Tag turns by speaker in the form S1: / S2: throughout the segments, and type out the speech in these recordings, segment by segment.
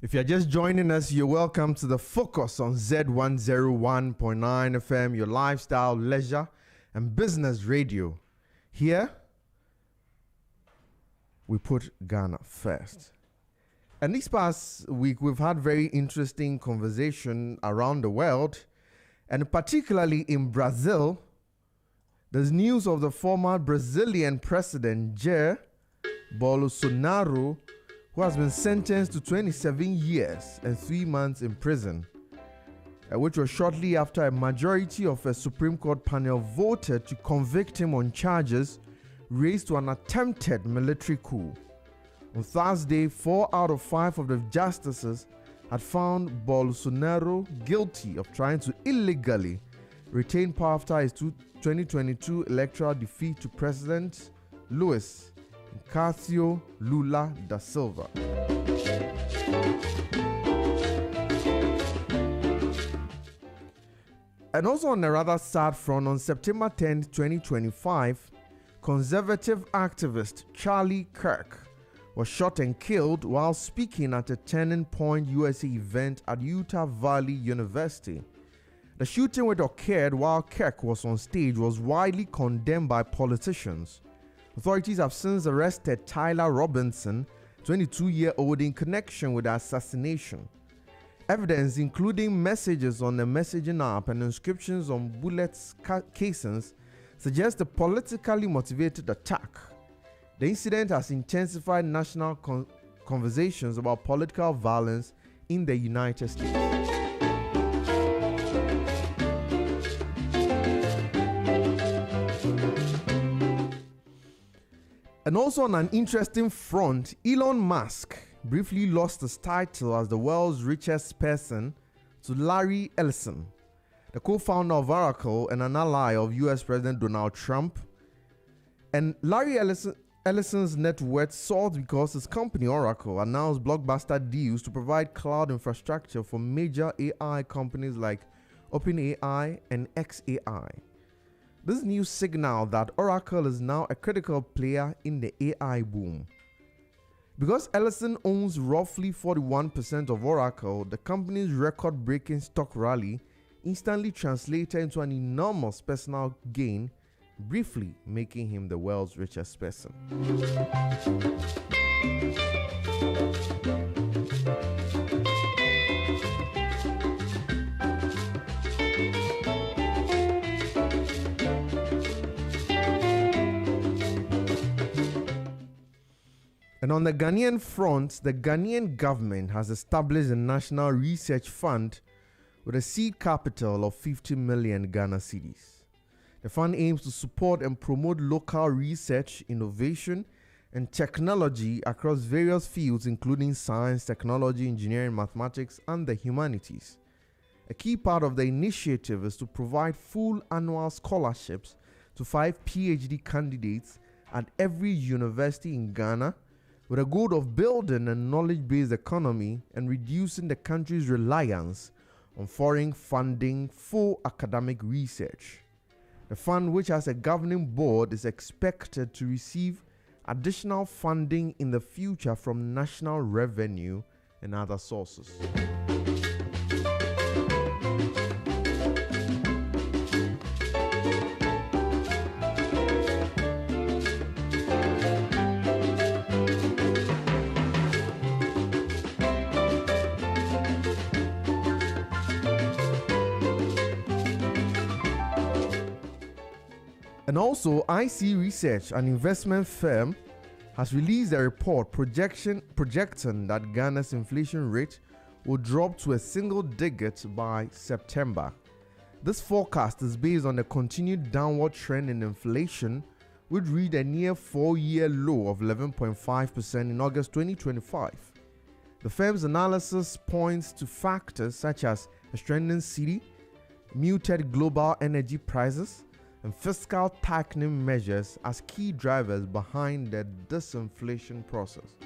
S1: If you're just joining us, you're welcome to the Focus on Z101.9 FM, your lifestyle, leisure, and business radio. Here, we put Ghana first. And this past week, we've had very interesting conversation around the world, and particularly in Brazil. There's news of the former Brazilian president, Jair Bolsonaro, who has been sentenced to 27 years and 3 months in prison, which was shortly after a majority of a Supreme Court panel voted to convict him on charges raised to an attempted military coup. On Thursday, 4 out of 5 of the justices had found Bolsonaro guilty of trying to illegally retain power after his 2022 electoral defeat to President Luiz Inácio Lula da Silva. And also on a rather sad front, on September 10, 2025, conservative activist Charlie Kirk was shot and killed while speaking at a Turning Point USA event at Utah Valley University. The shooting, which occurred while Kirk was on stage, was widely condemned by politicians. Authorities have since arrested Tyler Robinson, 22-year-old, in connection with the assassination. Evidence, including messages on the messaging app and inscriptions on bullets casings, suggests a politically motivated attack. The incident has intensified national conversations about political violence in the United States. And also on an interesting front, Elon Musk briefly lost his title as the world's richest person to Larry Ellison, the co-founder of Oracle and an ally of US President Donald Trump. And Larry Ellison's net worth soared because his company Oracle announced blockbuster deals to provide cloud infrastructure for major AI companies like OpenAI and xAI. This news signals that Oracle is now a critical player in the AI boom. Because Ellison owns roughly 41% of Oracle, the company's record-breaking stock rally instantly translated into an enormous personal gain, briefly making him the world's richest person. And on the Ghanaian front, the Ghanaian government has established a national research fund with a seed capital of 50 million Ghana cedis. The fund aims to support and promote local research, innovation, and technology across various fields, including science, technology, engineering, mathematics, and the humanities. A key part of the initiative is to provide full annual scholarships to 5 PhD candidates at every university in Ghana, with a goal of building a knowledge-based economy and reducing the country's reliance on foreign funding for academic research. The fund, which has a governing board, is expected to receive additional funding in the future from national revenue and other sources. And also, IC Research, an investment firm, has released a report projecting that Ghana's inflation rate will drop to a single digit by September. This forecast is based on the continued downward trend in inflation, which reached a near 4-year low of 11.5% in August 2025. The firm's analysis points to factors such as a strengthening cedi, muted global energy prices, and fiscal tightening measures as key drivers behind the disinflation process.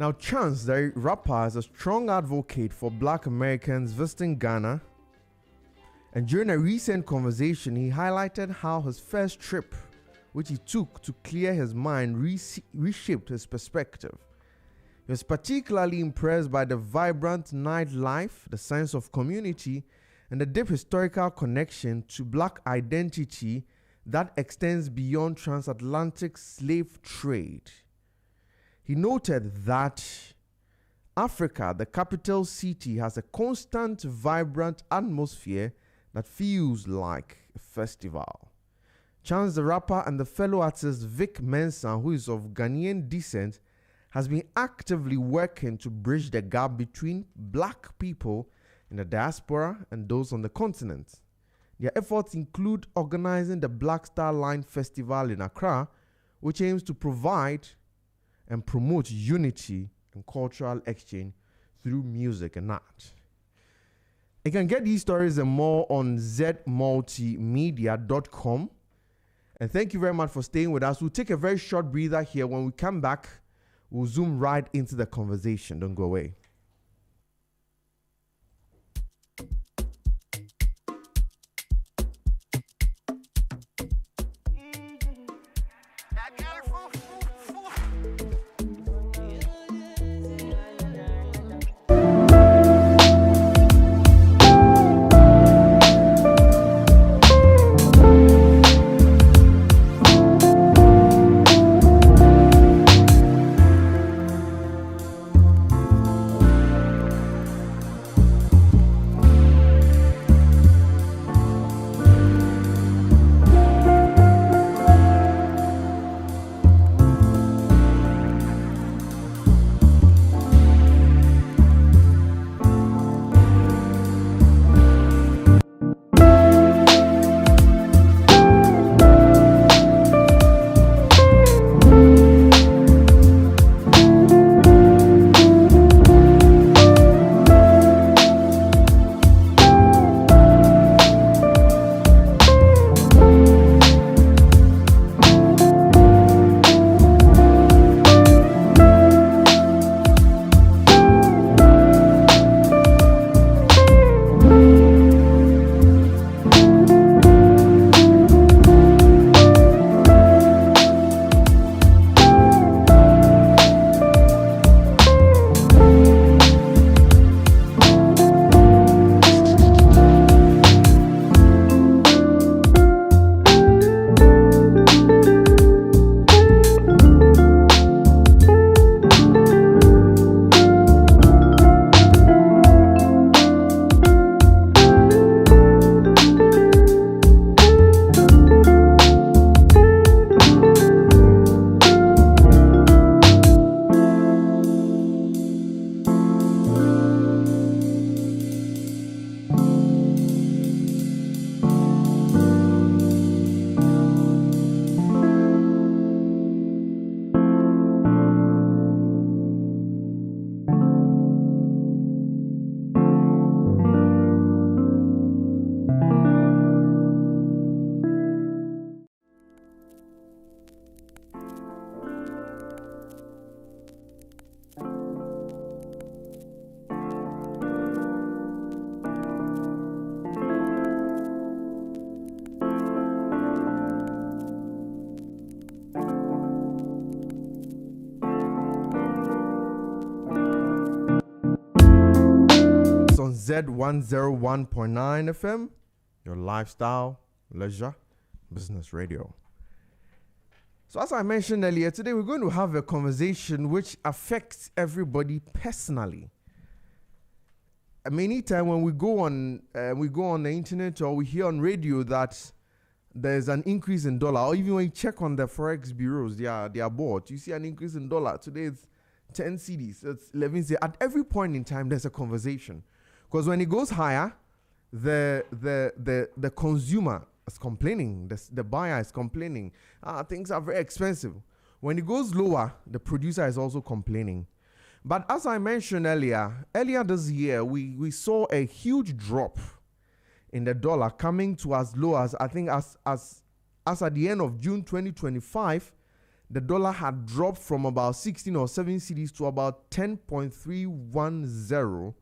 S1: Now, Chance, the rapper, is a strong advocate for Black Americans visiting Ghana. And during a recent conversation, he highlighted how his first trip, which he took to clear his mind, reshaped his perspective. He was particularly impressed by the vibrant nightlife, the sense of community, and the deep historical connection to Black identity that extends beyond transatlantic slave trade. He noted that Africa, the capital city, has a constant, vibrant atmosphere that feels like a festival. Chance the rapper and the fellow artist Vic Mensah, who is of Ghanaian descent, has been actively working to bridge the gap between Black people in the diaspora and those on the continent. Their efforts include organizing the Black Star Line Festival in Accra, which aims to provide and promote unity and cultural exchange through music and art. You can get these stories and more on zmultimedia.com. And thank you very much for staying with us. We'll take a very short breather here. When we come back, we'll zoom right into the conversation. Don't go away. Z101.9 FM, your lifestyle, leisure, business radio. So as I mentioned earlier, today we're going to have a conversation which affects everybody personally. Many times when we go on the internet or we hear on radio that there's an increase in dollar, or even when you check on the forex bureaus, they are bought, you see an increase in dollar. Today it's 10 cedis, it's 11 cedis. At every point in time, there's a conversation. Because when it goes higher, the consumer is complaining, the buyer is complaining. Things are very expensive. When it goes lower, the producer is also complaining. But as I mentioned earlier this year, we saw a huge drop in the dollar coming to as low as, I think, as at the end of June 2025, the dollar had dropped from about 16 or 7 cedis to about 10.310.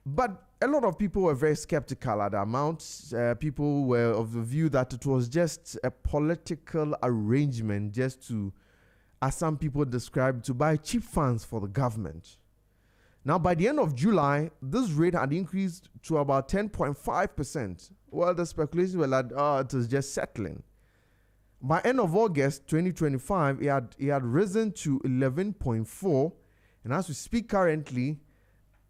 S1: But a lot of people were very skeptical at the amount. People were of the view that it was just a political arrangement just to, as some people described, to buy cheap funds for the government. Now, by the end of July, this rate had increased to about 10.5%. Well, the speculations were that, it is just settling. By end of August 2025, it had risen to 11.4. And as we speak currently,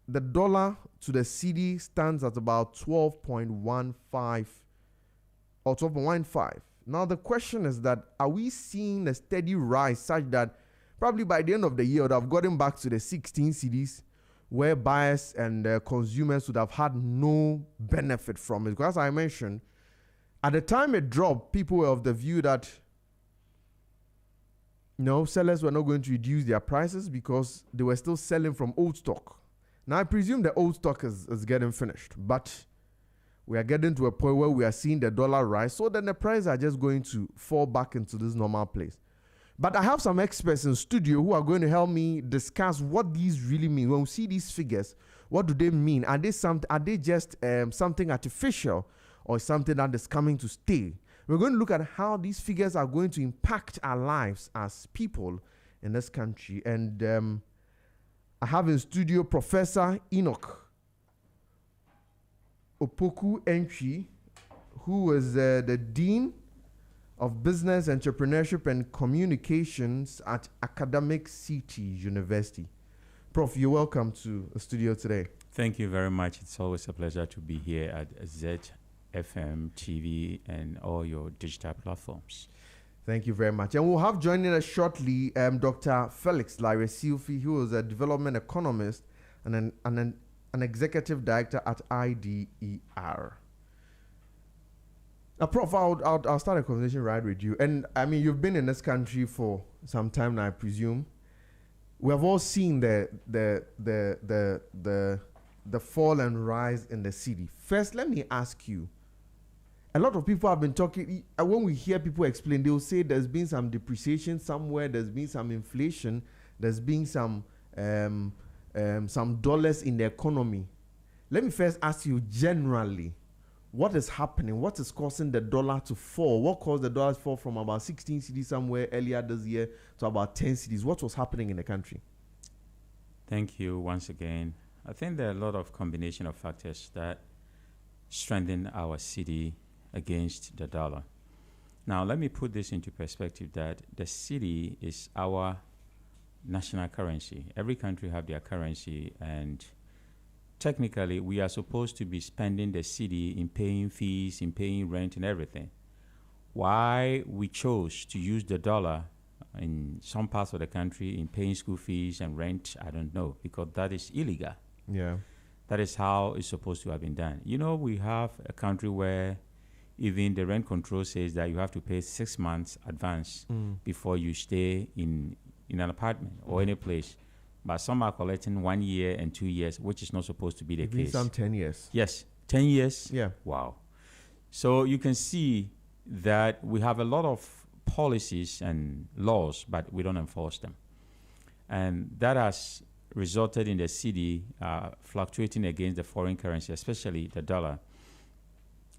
S1: the dollar to the cedi stands at about 12.15 or 12.15. Now, the question is that, are we seeing a steady rise such that probably by the end of the year, it would have gotten back to the 16 cedis, where buyers and consumers would have had no benefit from it? Because as I mentioned, at the time it dropped, people were of the view that, sellers were not going to reduce their prices because they were still selling from old stock. Now, I presume the old stock is getting finished, but we are getting to a point where we are seeing the dollar rise, so then the prices are just going to fall back into this normal place. But I have some experts in studio who are going to help me discuss what these really mean. When we see these figures, what do they mean? Are they just something artificial or something that is coming to stay? We're going to look at how these figures are going to impact our lives as people in this country. And I have in studio Professor Enoch Opoku Entry, who is the Dean of Business, Entrepreneurship and Communications at Academic Cedi University. Prof, you're welcome to the studio today.
S2: Thank you very much. It's always a pleasure to be here at ZFM TV and all your digital platforms.
S1: Thank you very much. And we'll have joining us shortly Dr. Felix Laire-Silfi, who is a development economist and an executive director at IDER. Now, Prof, I'll start a conversation right with you. And I mean, you've been in this country for some time now, I presume. We have all seen the fall and rise in the cedi. First, let me ask you. A lot of people have been talking. When we hear people explain, they will say there's been some depreciation somewhere. There's been some inflation. There's been some dollars in the economy. Let me first ask you generally. What is happening? What is causing the dollar to fall? What caused the dollar to fall from about 16 cedis somewhere earlier this year to about 10 cedis? What was happening in the country?
S2: Thank you once again. I think there are a lot of combination of factors that strengthen our cedi against the dollar. Now, let me put this into perspective that the cedi is our national currency. Every country have their currency, and technically, we are supposed to be spending the cedi in paying fees, in paying rent and everything. Why we chose to use the dollar in some parts of the country in paying school fees and rent, I don't know, because that is illegal.
S1: Yeah.
S2: That is how it's supposed to have been done. We have a country where even the rent control says that you have to pay 6 months advance before you stay in an apartment or any place. But some are collecting 1 year and 2 years, which is not supposed to be the case.
S1: Some 10 years.
S2: Yes, 10 years?
S1: Yeah.
S2: Wow. So you can see that we have a lot of policies and laws, but we don't enforce them. And that has resulted in the cedi fluctuating against the foreign currency, especially the dollar.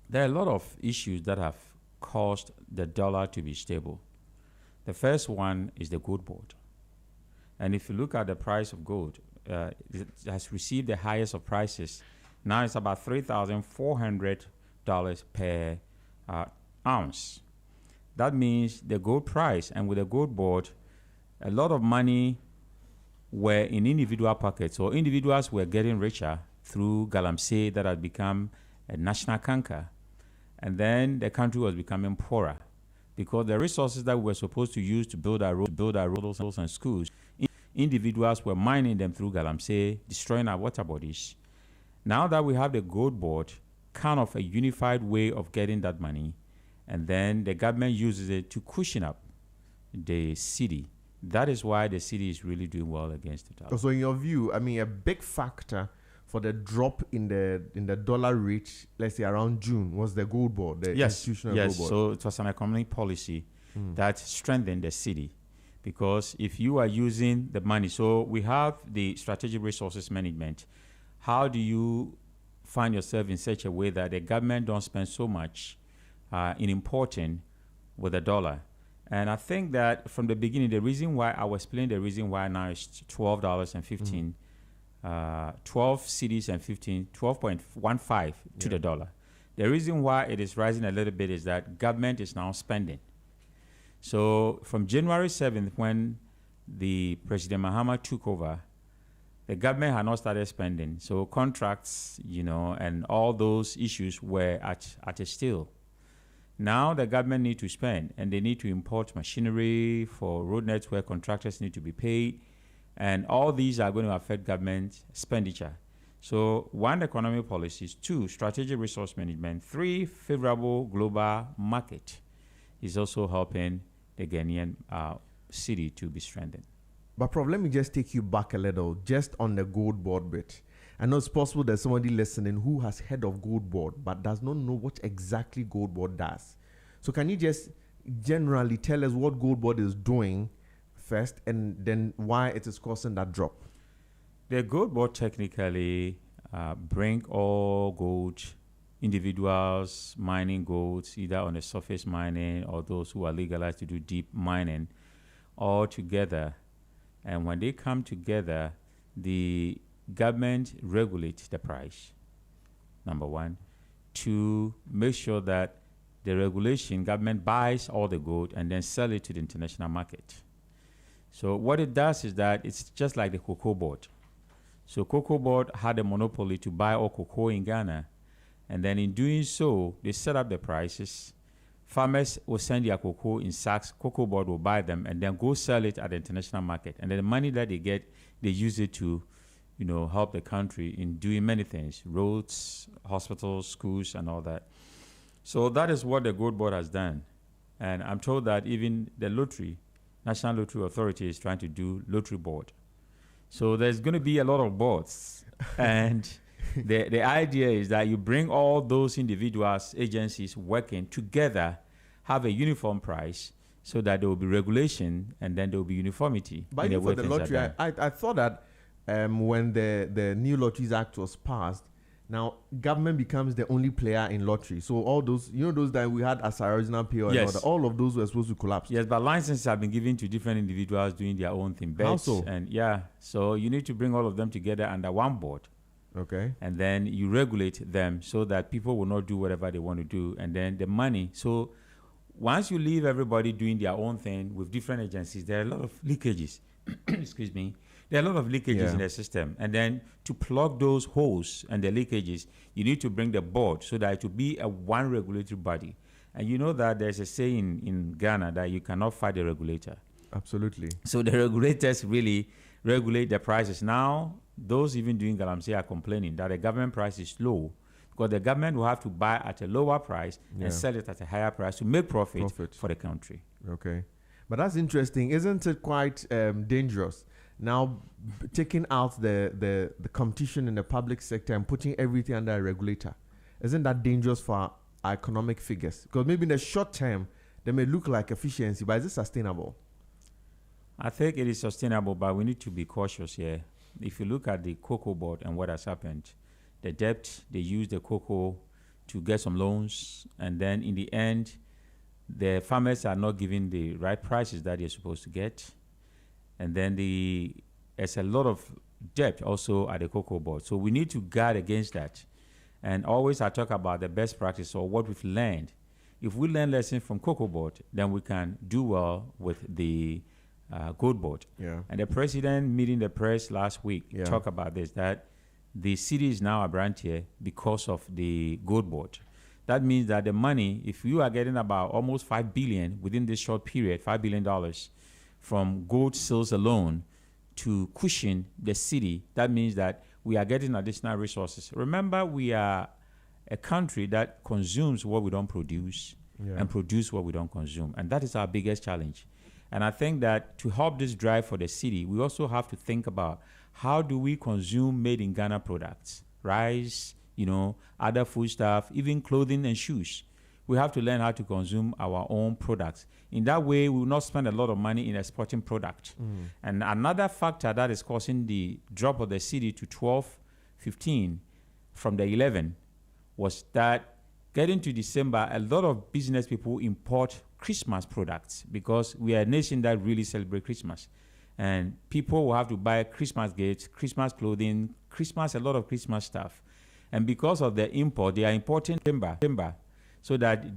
S2: There are a lot of issues that have caused the dollar to be stable. The first one is the gold board. And if you look at the price of gold, it has received the highest of prices. Now it's about $3,400 per ounce. That means the gold price, and with the gold board, a lot of money were in individual pockets, or individuals were getting richer through galamsey that had become a national canker. And then the country was becoming poorer because the resources that we were supposed to use to build our roads and schools, individuals were mining them through galamsey, destroying our water bodies. Now that we have the gold board, kind of a unified way of getting that money, and then the government uses it to cushion up the cedi. That is why the cedi is really doing well against the dollar.
S1: So in your view, I mean, a big factor for the drop in the dollar rate, let's say around June, was the gold board, the institutional gold board.
S2: So it was an economic policy that strengthen the city. Because if you are using the money, so we have the strategic resources management. How do you find yourself in such a way that the government don't spend so much in importing with the dollar? And I think that from the beginning, the reason why I was explaining the reason why now it's $12.15, 12 cedis and 12.15 to the dollar. The reason why it is rising a little bit is that government is now spending. So from January 7th, when the President Mahama took over, the government had not started spending. So contracts, and all those issues were at a still. Now the government need to spend, and they need to import machinery for road network. Contractors need to be paid, and all these are going to affect government expenditure. So 1, economic policies; 2, strategic resource management; 3, favorable global market is also helping the Ghanaian city to be strengthened.
S1: But Prof, let me just take you back a little, just on the gold board bit. I know it's possible there's somebody listening who has heard of gold board but does not know what exactly gold board does. So can you just generally tell us what gold board is doing first, and then why it is causing that drop?
S2: The gold board technically bring all gold, individuals mining gold, either on the surface mining or those who are legalized to do deep mining, all together. And when they come together, the government regulates the price, number 1. 2, make sure that the regulation, government buys all the gold and then sell it to the international market. So what it does is that it's just like the cocoa board. So cocoa board had a monopoly to buy all cocoa in Ghana. And then in doing so, they set up the prices. Farmers will send their cocoa in sacks. Cocoa board will buy them and then go sell it at the international market. And then the money that they get, they use it to, help the country in doing many things: roads, hospitals, schools, and all that. So that is what the gold board has done. And I'm told that even the lottery, National Lottery Authority, is trying to do lottery board. So there's going to be a lot of boards. And the idea is that you bring all those individuals, agencies working together, have a uniform price, so that there will be regulation and then there will be uniformity.
S1: But even for the lottery, I thought that when the new Lotteries Act was passed, now government becomes the only player in lottery. So all those, those that we had as our original payer,
S2: yes,
S1: all of those were supposed to collapse.
S2: Yes, but licenses have been given to different individuals doing their own thing. Bets.
S1: How so?
S2: And so you need to bring all of them together under one board.
S1: Okay.
S2: And then you regulate them so that people will not do whatever they want to do. And then the money. So once you leave everybody doing their own thing with different agencies, there are a lot of leakages. Excuse me. There are a lot of leakages in the system. And then to plug those holes and the leakages, you need to bring the board so that it will be a one regulatory body. And you know that there's a saying in Ghana that you cannot fight the regulator.
S1: Absolutely.
S2: So the regulators really regulate the prices. Now, those even doing galamsey are complaining that the government price is low, because the government will have to buy at a lower price and sell it at a higher price to make profit for the country.
S1: Okay. But that's interesting. Isn't it quite dangerous? Now, taking out the competition in the public sector and putting everything under a regulator, isn't that dangerous for our economic figures? Because maybe in the short term, they may look like efficiency, but is it sustainable?
S2: I think it is sustainable, but we need to be cautious here. If you look at the cocoa board and what has happened, the debt, they use the cocoa to get some loans, and then in the end, the farmers are not giving the right prices that they're supposed to get. And then there's a lot of debt also at the cocoa board. So we need to guard against that. And always I talk about the best practice or what we've learned. If we learn lessons from cocoa board, then we can do well with the gold board.
S1: Yeah.
S2: And the president meeting the press last week talked about this, that the city is now a brand here because of the gold board. That means that the money, if you are getting about almost $5 billion within this short period, $5 billion from gold sales alone to cushion the city, that means that we are getting additional resources. Remember, we are a country that consumes what we don't produce and produce what we don't consume. And that is our biggest challenge. And I think that to help this drive for the city, we also have to think about how do we consume made in Ghana products, rice, other food stuff, even clothing and shoes. we have to learn how to consume our own products. In that way, we will not spend a lot of money in exporting product. And another factor that is causing the drop of the cedi to 12, 15 from the 11 was that getting to December, a lot of business people import Christmas products because we are a nation that really celebrates Christmas. And people will have to buy Christmas gifts, Christmas clothing, a lot of Christmas stuff. And because of the import, they are importing December, so that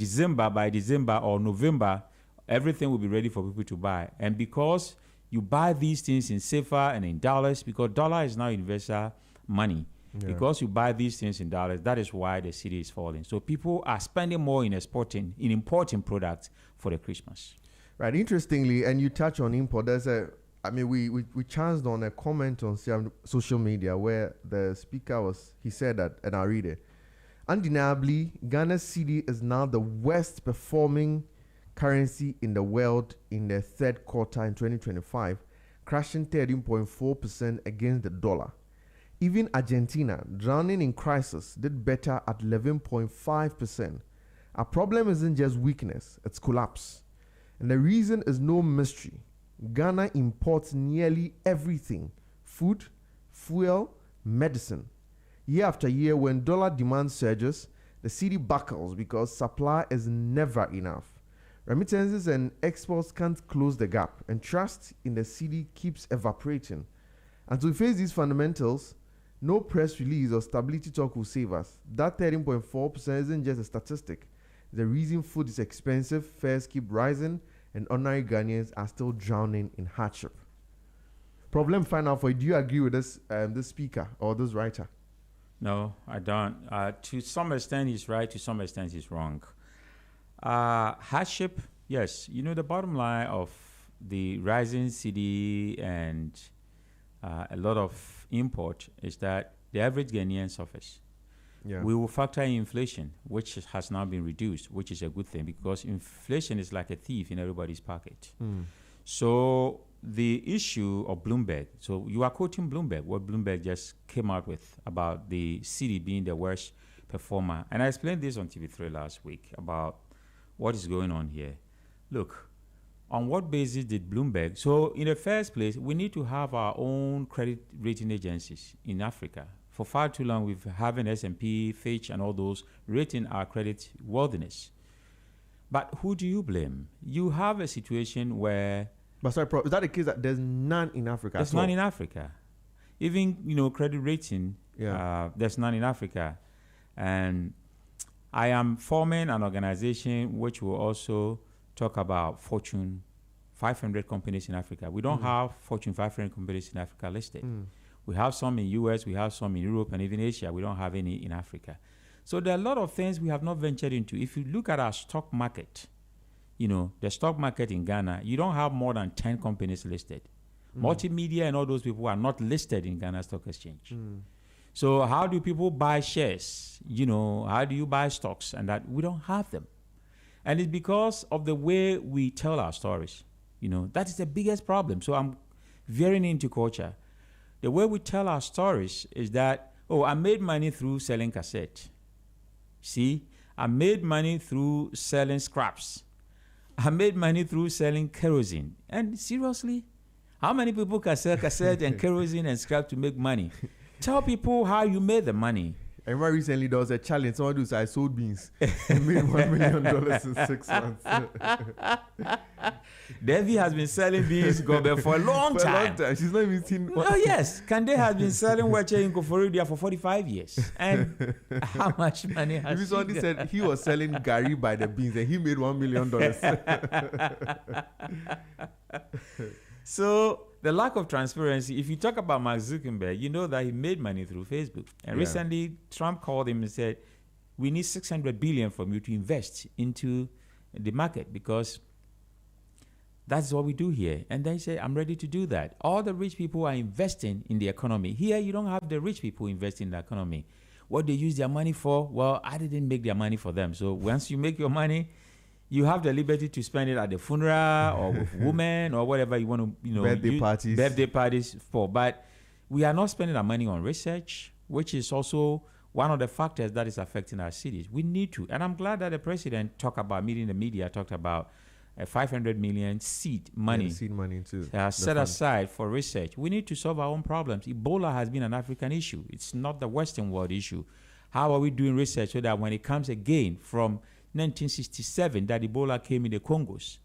S2: by December or November, everything will be ready for people to buy. And because you buy these things in CFA and in dollars, because dollar is now universal money, because you buy these things in dollars, that is why the cedi is falling. So people are spending more in importing products for the Christmas.
S1: Right. Interestingly, and you touch on import, we chanced on a comment on social media where the speaker he said that, and I'll read it. Undeniably, Ghana's cedi is now the worst performing currency in the world in the third quarter in 2025, crashing 13.4% against the dollar. Even Argentina, drowning in crisis, did better at 11.5%. Our problem isn't just weakness, it's collapse. And the reason is no mystery. Ghana imports nearly everything: food, fuel, medicine. Year after year, when dollar demand surges, the cedi buckles because supply is never enough. Remittances and exports can't close the gap, and trust in the cedi keeps evaporating. And to face these fundamentals, no press release or stability talk will save us. That 13.4% isn't just a statistic. The reason food is expensive, fares keep rising, and ordinary Ghanaians are still drowning in hardship. Problem final for you. Do you agree with this speaker or this writer?
S2: No, I don't. To some extent, he's right. To some extent, he's wrong. Hardship, yes. The bottom line of the rising cedi and a lot of import is that the average Ghanaian suffers. Yeah. We will factor in inflation, which has now been reduced, which is a good thing because inflation is like a thief in everybody's pocket. So the issue of Bloomberg, so you are quoting Bloomberg, what Bloomberg just came out with about the cedi being the worst performer. And I explained this on TV3 last week about what is going on here. Look, on what basis did Bloomberg? So in the first place, we need to have our own credit rating agencies in Africa. For far too long, we've having S&P, Fitch, and all those rating our credit worthiness. But who do you blame? You have a situation where...
S1: But sorry, is that the case that there's none in Africa?
S2: There's none in Africa. Even, credit rating, there's none in Africa. And I am forming an organization which will also talk about Fortune 500 companies in Africa. We don't have Fortune 500 companies in Africa listed. We have some in US, we have some in Europe, and even Asia. We don't have any in Africa. So there are a lot of things we have not ventured into. If you look at our stock market, the stock market in Ghana, you don't have more than 10 companies listed. Multimedia and all those people are not listed in Ghana Stock Exchange. So how do people buy shares? How do you buy stocks? And that we don't have them. And it's because of the way we tell our stories. That is the biggest problem. So I'm veering into culture. The way we tell our stories is that, I made money through selling cassette. See, I made money through selling scraps. I made money through selling kerosene. And seriously, how many people can sell cassette and kerosene and scrap to make money? Tell people how you made the money.
S1: I remember recently there was a challenge. Someone who said, I sold beans and made $1 million in 6 months.
S2: Debbie has been selling beans for a long time.
S1: She's not even seen.
S2: Oh, yes. Kande has been selling Weche in Koforidia for 45 years. And how much money has she
S1: somebody said he was selling Gary by the beans and he made $1 million.
S2: So the lack of transparency, if you talk about Mark Zuckerberg, you know that he made money through Facebook. And recently, Trump called him and said, we need $600 billion from you to invest into the market because that's what we do here. And they say, I'm ready to do that. All the rich people are investing in the economy. Here, you don't have the rich people investing in the economy. What they use their money for, well, I didn't make their money for them. So once you make your money, you have the liberty to spend it at the funeral or with women or whatever you want to, birthday parties for. But we are not spending our money on research, which is also one of the factors that is affecting our cities. We need to, and I'm glad that the president talked about, meeting the media, talked about 500 million seed money,
S1: seed money too,
S2: set aside for research. We need to solve our own problems. Ebola has been an African issue. It's not the Western world issue. How are we doing research so that when it comes again from 1967 that Ebola came in the Congos,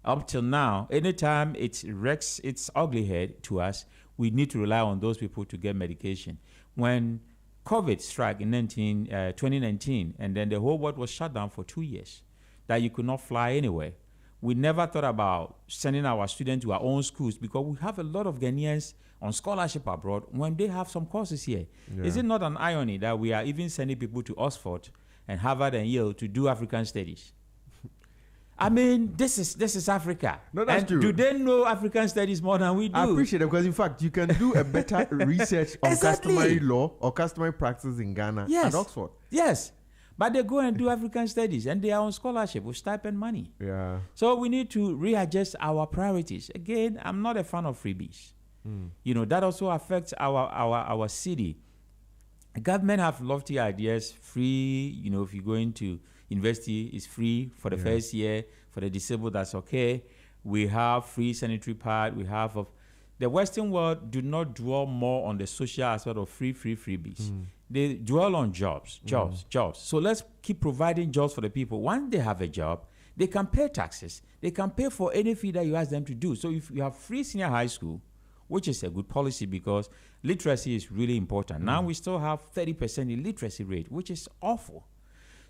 S2: up till now, anytime it wrecks its ugly head to us, we need to rely on those people to get medication. When COVID struck in 2019, and then the whole world was shut down for 2 years, that you could not fly anywhere. We never thought about sending our students to our own schools because we have a lot of Ghanaians on scholarship abroad when they have some courses here. Yeah. Is it not an irony that we are even sending people to Oxford and Harvard and Yale to do African studies? I mean, this is Africa.
S1: No, that's true.
S2: Do they know African studies more than we do?
S1: I appreciate it because, in fact, you can do a better research on customary law or customary practice in Ghana at Oxford.
S2: Yes. But they go and do African studies, and they are on scholarship with stipend money.
S1: Yeah.
S2: So we need to readjust our priorities. Again, I'm not a fan of freebies. You know, that also affects our city. The government have lofty ideas. Free, you know, if you go into university, it's free for the first year. For the disabled, that's okay. We have free sanitary pad. We have the Western world do not dwell more on the social aspect of freebies. They dwell on jobs. So let's keep providing jobs for the people. Once they have a job, they can pay taxes. They can pay for any fee that you ask them to do. So if you have free senior high school, which is a good policy because literacy is really important. Now we still have 30% illiteracy rate, which is awful.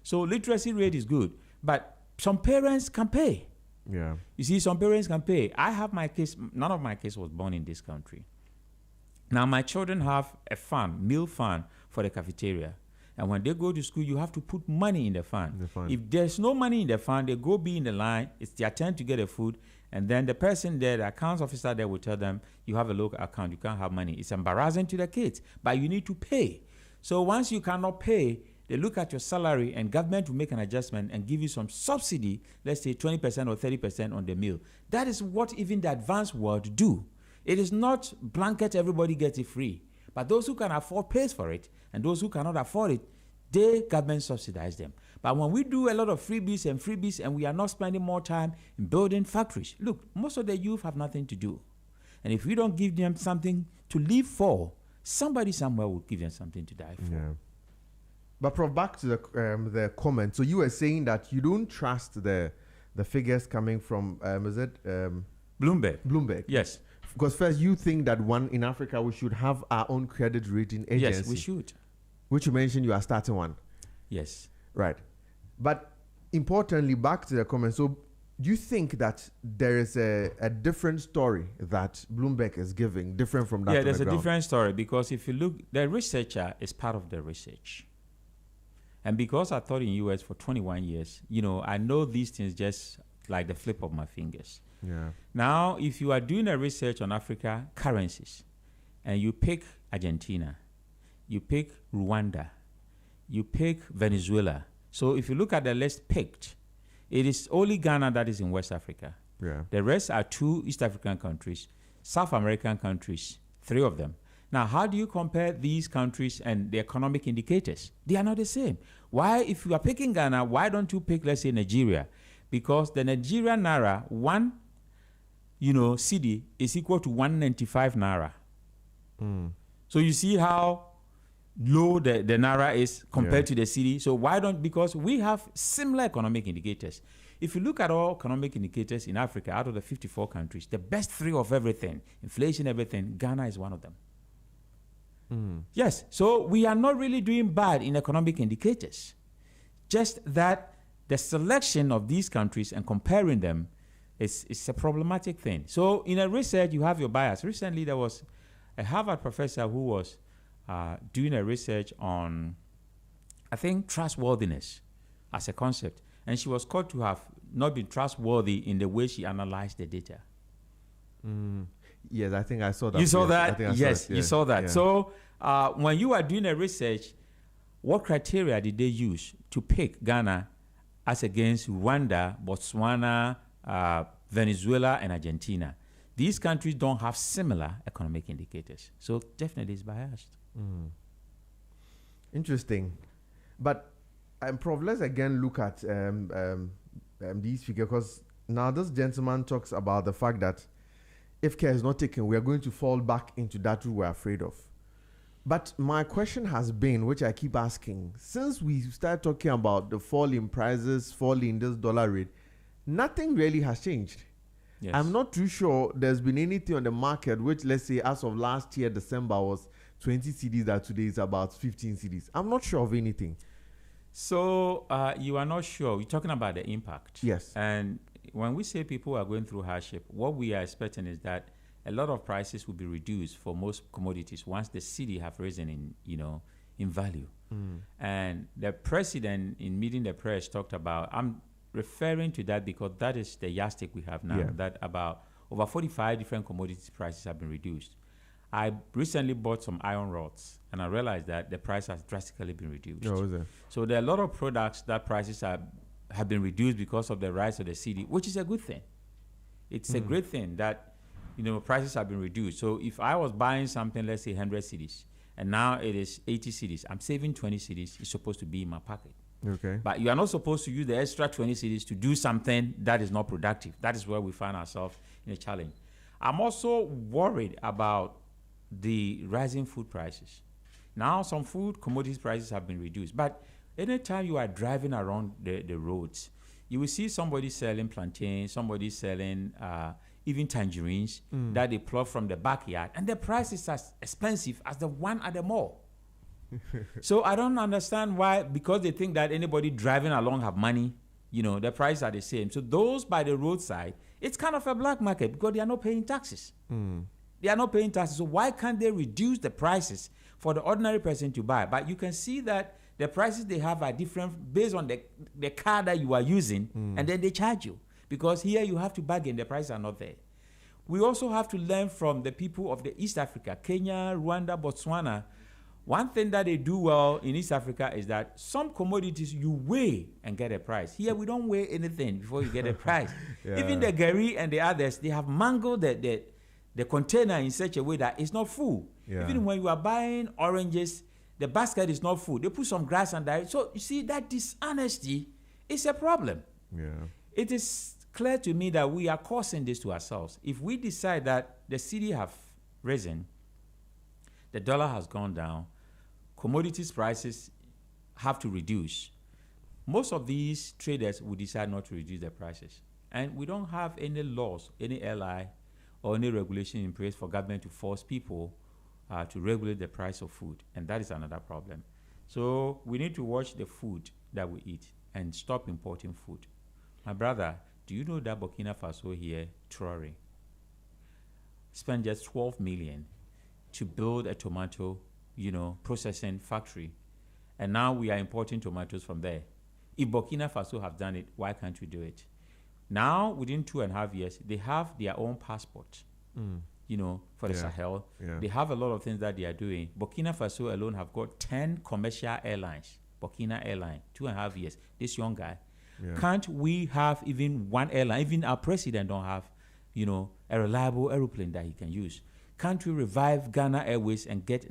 S2: So literacy rate is good, but some parents can pay.
S1: Yeah.
S2: You see, some parents can pay. I have my kids. None of my kids was born in this country. Now my children have a fund, meal fund for the cafeteria. And when they go to school, you have to put money in the fund. If there's no money in the fund, they go be in the line. It's their turn to get the food. And then the person there, the accounts officer there will tell them, you have a local account, you can't have money. It's embarrassing to the kids, but you need to pay. So once you cannot pay, they look at your salary and government will make an adjustment and give you some subsidy, let's say 20% or 30% on the meal. That is what even the advanced world do. It is not blanket, everybody gets it free. But those who can afford pays for it, and those who cannot afford it, government subsidize them. But when we do a lot of freebies and we are not spending more time in building factories, look, most of the youth have nothing to do. And if we don't give them something to live for, somebody somewhere will give them something to die for.
S1: Yeah. But Prof, back to the comment. So you were saying that you don't trust the figures coming from, is it?
S2: Bloomberg.
S1: Bloomberg.
S2: Yes.
S1: Because first you think that in Africa we should have our own credit rating agency.
S2: Yes, we should.
S1: Which you mentioned you are starting one.
S2: Yes.
S1: Right. But importantly, back to the comment. So do you think that there is a different story that Bloomberg is giving, different from that?
S2: Yeah, there's a different story because if you look, the researcher is part of the research. And because I taught in US for 21 years, you know, I know these things just like the flip of my fingers.
S1: Yeah.
S2: Now, if you are doing a research on Africa currencies and you pick Argentina, you pick Rwanda, you pick Venezuela. So if you look at the list picked, it is only Ghana that is in West Africa.
S1: Yeah.
S2: The rest are 2 East African countries, South American countries, 3 of them. Now, how do you compare these countries and the economic indicators? They are not the same. Why, if you are picking Ghana, why don't you pick, let's say, Nigeria? Because the Nigerian Naira, one, Cedi is equal to 195 Naira. So you see how low the Naira is compared to the Cedi. So because we have similar economic indicators. If you look at all economic indicators in Africa, out of the 54 countries, the best 3 of everything, inflation, everything, Ghana is one of them. Yes, so we are not really doing bad in economic indicators. Just that the selection of these countries and comparing them is a problematic thing. So in a research, you have your bias. Recently, there was a Harvard professor who was doing a research on, I think, trustworthiness as a concept. And she was caught to have not been trustworthy in the way she analyzed the data.
S1: Yes, I think I saw that.
S2: You saw that? Yes,
S1: yeah.
S2: You saw that.
S1: Yeah.
S2: So when you are doing a research, what criteria did they use to pick Ghana as against Rwanda, Botswana, Venezuela, and Argentina? These countries don't have similar economic indicators. So definitely it's biased.
S1: Interesting. But, Prof, let's again look at these figures, because now this gentleman talks about the fact that if care is not taken, we are going to fall back into that we're afraid of. But my question has been, which I keep asking, since we started talking about the fall in prices, fall in this dollar rate, nothing really has changed.
S2: Yes.
S1: I'm not too sure there's been anything on the market which, let's say, as of last year, December, was 20 cedis, that today is about 15 cedis. I'm not sure of anything.
S2: So you are not sure. You're talking about the impact.
S1: Yes.
S2: And when we say people are going through hardship, what we are expecting is that a lot of prices will be reduced for most commodities once the cedi have risen in value. And the president, in meeting the press, talked about, I'm referring to that because that is the yardstick we have now, that about over 45 different commodity prices have been reduced. I recently bought some iron rods, and I realized that the price has drastically been reduced.
S1: Oh, is it?
S2: So there are a lot of products that prices have been reduced because of the rise of the cedi, which is a good thing. It's a great thing that prices have been reduced. So if I was buying something, let's say 100 cedis, and now it is 80 cedis, I'm saving 20 cedis. It's supposed to be in my pocket.
S1: Okay.
S2: But you are not supposed to use the extra 20 cedis to do something that is not productive. That is where we find ourselves in a challenge. I'm also worried about the rising food prices. Now some food commodities prices have been reduced, but anytime you are driving around the roads, you will see somebody selling plantains, somebody selling even tangerines that they pluck from the backyard, and the price is as expensive as the one at the mall. So I don't understand why, because they think that anybody driving along have money, the prices are the same. So those by the roadside, it's kind of a black market because they are not paying taxes. They are not paying taxes. So why can't they reduce the prices for the ordinary person to buy? But you can see that the prices they have are different based on the car that you are using, and then they charge you. Because here you have to bargain, the prices are not there. We also have to learn from the people of the East Africa, Kenya, Rwanda, Botswana. One thing that they do well in East Africa is that some commodities you weigh and get a price. Here we don't weigh anything before you get a price. Even the gari and the others, they have mangled the container in such a way that it's not full. Even when you are buying oranges, the basket is not full. They put some grass under it. So you see that dishonesty is a problem. It is clear to me that we are causing this to ourselves. If we decide that the cedi have risen, the dollar has gone down, commodities prices have to reduce, most of these traders will decide not to reduce their prices. And we don't have any laws, any LI, or any regulation in place for government to force people to regulate the price of food. And that is another problem. So we need to watch the food that we eat and stop importing food. My brother, do you know that Burkina Faso here, Traore, spent just 12 million to build a tomato, processing factory, and now we are importing tomatoes from there? If Burkina Faso have done it, why can't we do it? Now, within 2.5 years, they have their own passport, for the Sahel. They have a lot of things that they are doing. Burkina Faso alone have got 10 commercial airlines. Burkina Airline, 2.5 years. This young guy. Can't we have even one airline? Even our president don't have, a reliable airplane that he can use. Can't we revive Ghana Airways and get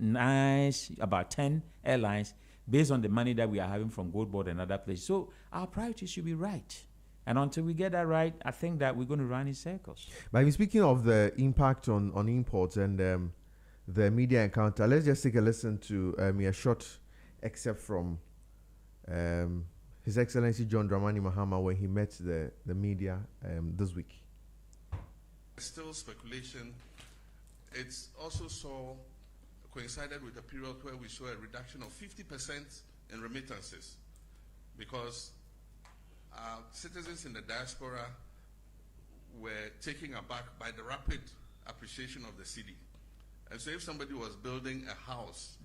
S2: about 10 airlines based on the money that we are having from Gold Board and other places? So our priorities should be right. And until we get that right, I think that we're going to run in circles.
S1: But speaking of the impact on imports and the media encounter, let's just take a listen to a short excerpt from His Excellency John Dramani Mahama when he met the media this week.
S3: Still speculation. It's also coincided with a period where we saw a reduction of 50% in remittances because citizens in the diaspora were taken aback by the rapid appreciation of the cedi. And so if somebody was building a house,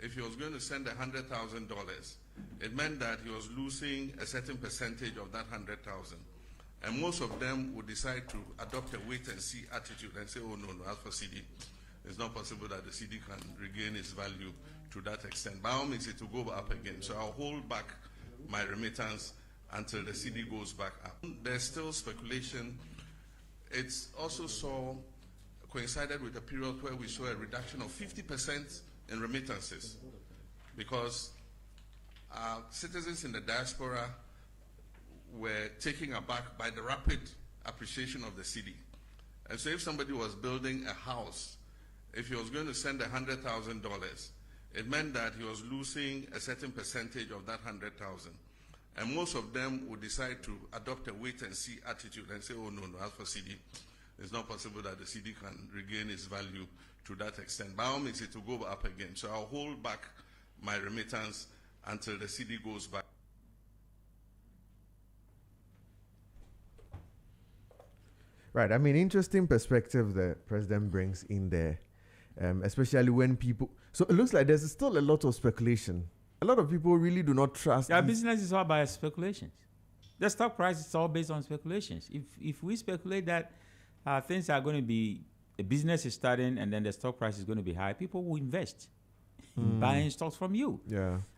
S3: if he was going to send $100,000, it meant that he was losing a certain percentage of that 100,000. And most of them would decide to adopt a wait-and-see attitude and say, oh, no, as for cedi, it's not possible that the cedi can regain its value to that extent. By all means, it will go up again. So I'll hold back my remittance until the cedi goes back up. There's still speculation. It's also coincided with a period where we saw a reduction of 50% in remittances because citizens in the diaspora were taken aback by the rapid appreciation of the cedi. And so if somebody was building a house, if he was going to send $100,000, it meant that he was losing a certain percentage of that 100,000. And most of them would decide to adopt a wait-and-see attitude and say, oh, no, as for cedi, it's not possible that the cedi can regain its value to that extent. By all means, it will go up again. So I'll hold back my remittance until the cedi goes back.
S1: Right. I mean, interesting perspective the president brings in there, especially when people. So it looks like there's still a lot of speculation. A lot of people really do not trust.
S2: Yeah, business is all about speculations. The stock price is all based on speculations. If we speculate that things are going to be, a business is starting and then the stock price is going to be high, people will invest in buying stocks from you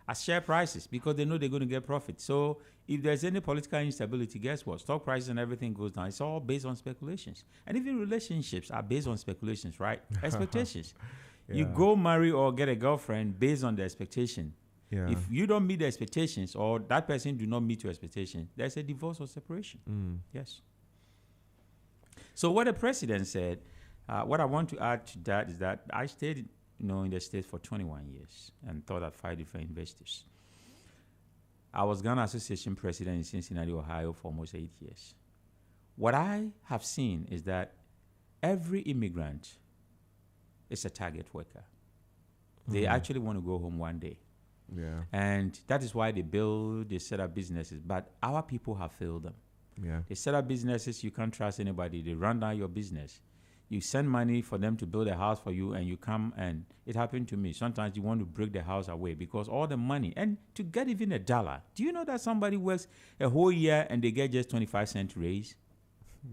S2: at share prices because they know they're going to get profit. So if there's any political instability, guess what? Stock prices and everything goes down. It's all based on speculations. And even relationships are based on speculations, right? Expectations. You go marry or get a girlfriend based on the expectation.
S1: Yeah.
S2: If you don't meet the expectations or that person do not meet your expectation, there's a divorce or separation. Yes. So what the president said, what I want to add to that is that I stayed in the States for 21 years and taught at 5 different universities. I was Ghana Association president in Cincinnati, Ohio for almost 8 years. What I have seen is that every immigrant is a target worker. They actually want to go home one day.
S1: Yeah.
S2: And that is why they set up businesses. But our people have failed them.
S1: Yeah.
S2: They set up businesses, you can't trust anybody. They run down your business. You send money for them to build a house for you, and you come, and it happened to me. Sometimes you want to break the house away because all the money, and to get even $1, do you know that somebody works a whole year and they get just 25-cent raise?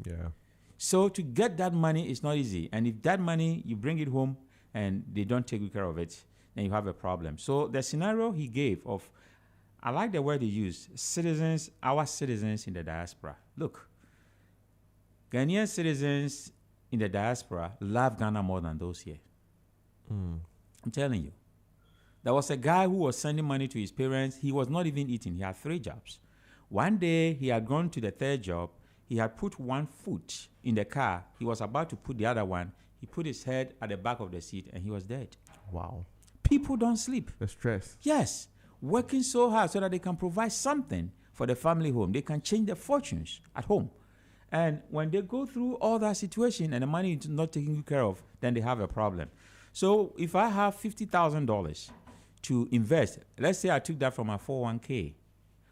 S1: Yeah.
S2: So to get that money is not easy. And if that money, you bring it home and they don't take good care of it, then you have a problem. So the scenario he gave of, I like the word he used, citizens, our citizens in the diaspora. Look, Ghanaian citizens in the diaspora love Ghana more than those here. I'm telling you. There was a guy who was sending money to his parents. He was not even eating. He had 3 jobs. One day, he had gone to the 3rd job. He had put one foot in the car. He was about to put the other one. He put his head at the back of the seat, and he was dead.
S1: Wow.
S2: People don't sleep.
S1: The stress.
S2: Yes. Working so hard so that they can provide something for the family home. They can change their fortunes at home. And when they go through all that situation and the money is not taken care of, then they have a problem. So if I have $50,000 to invest, let's say I took that from my 401k,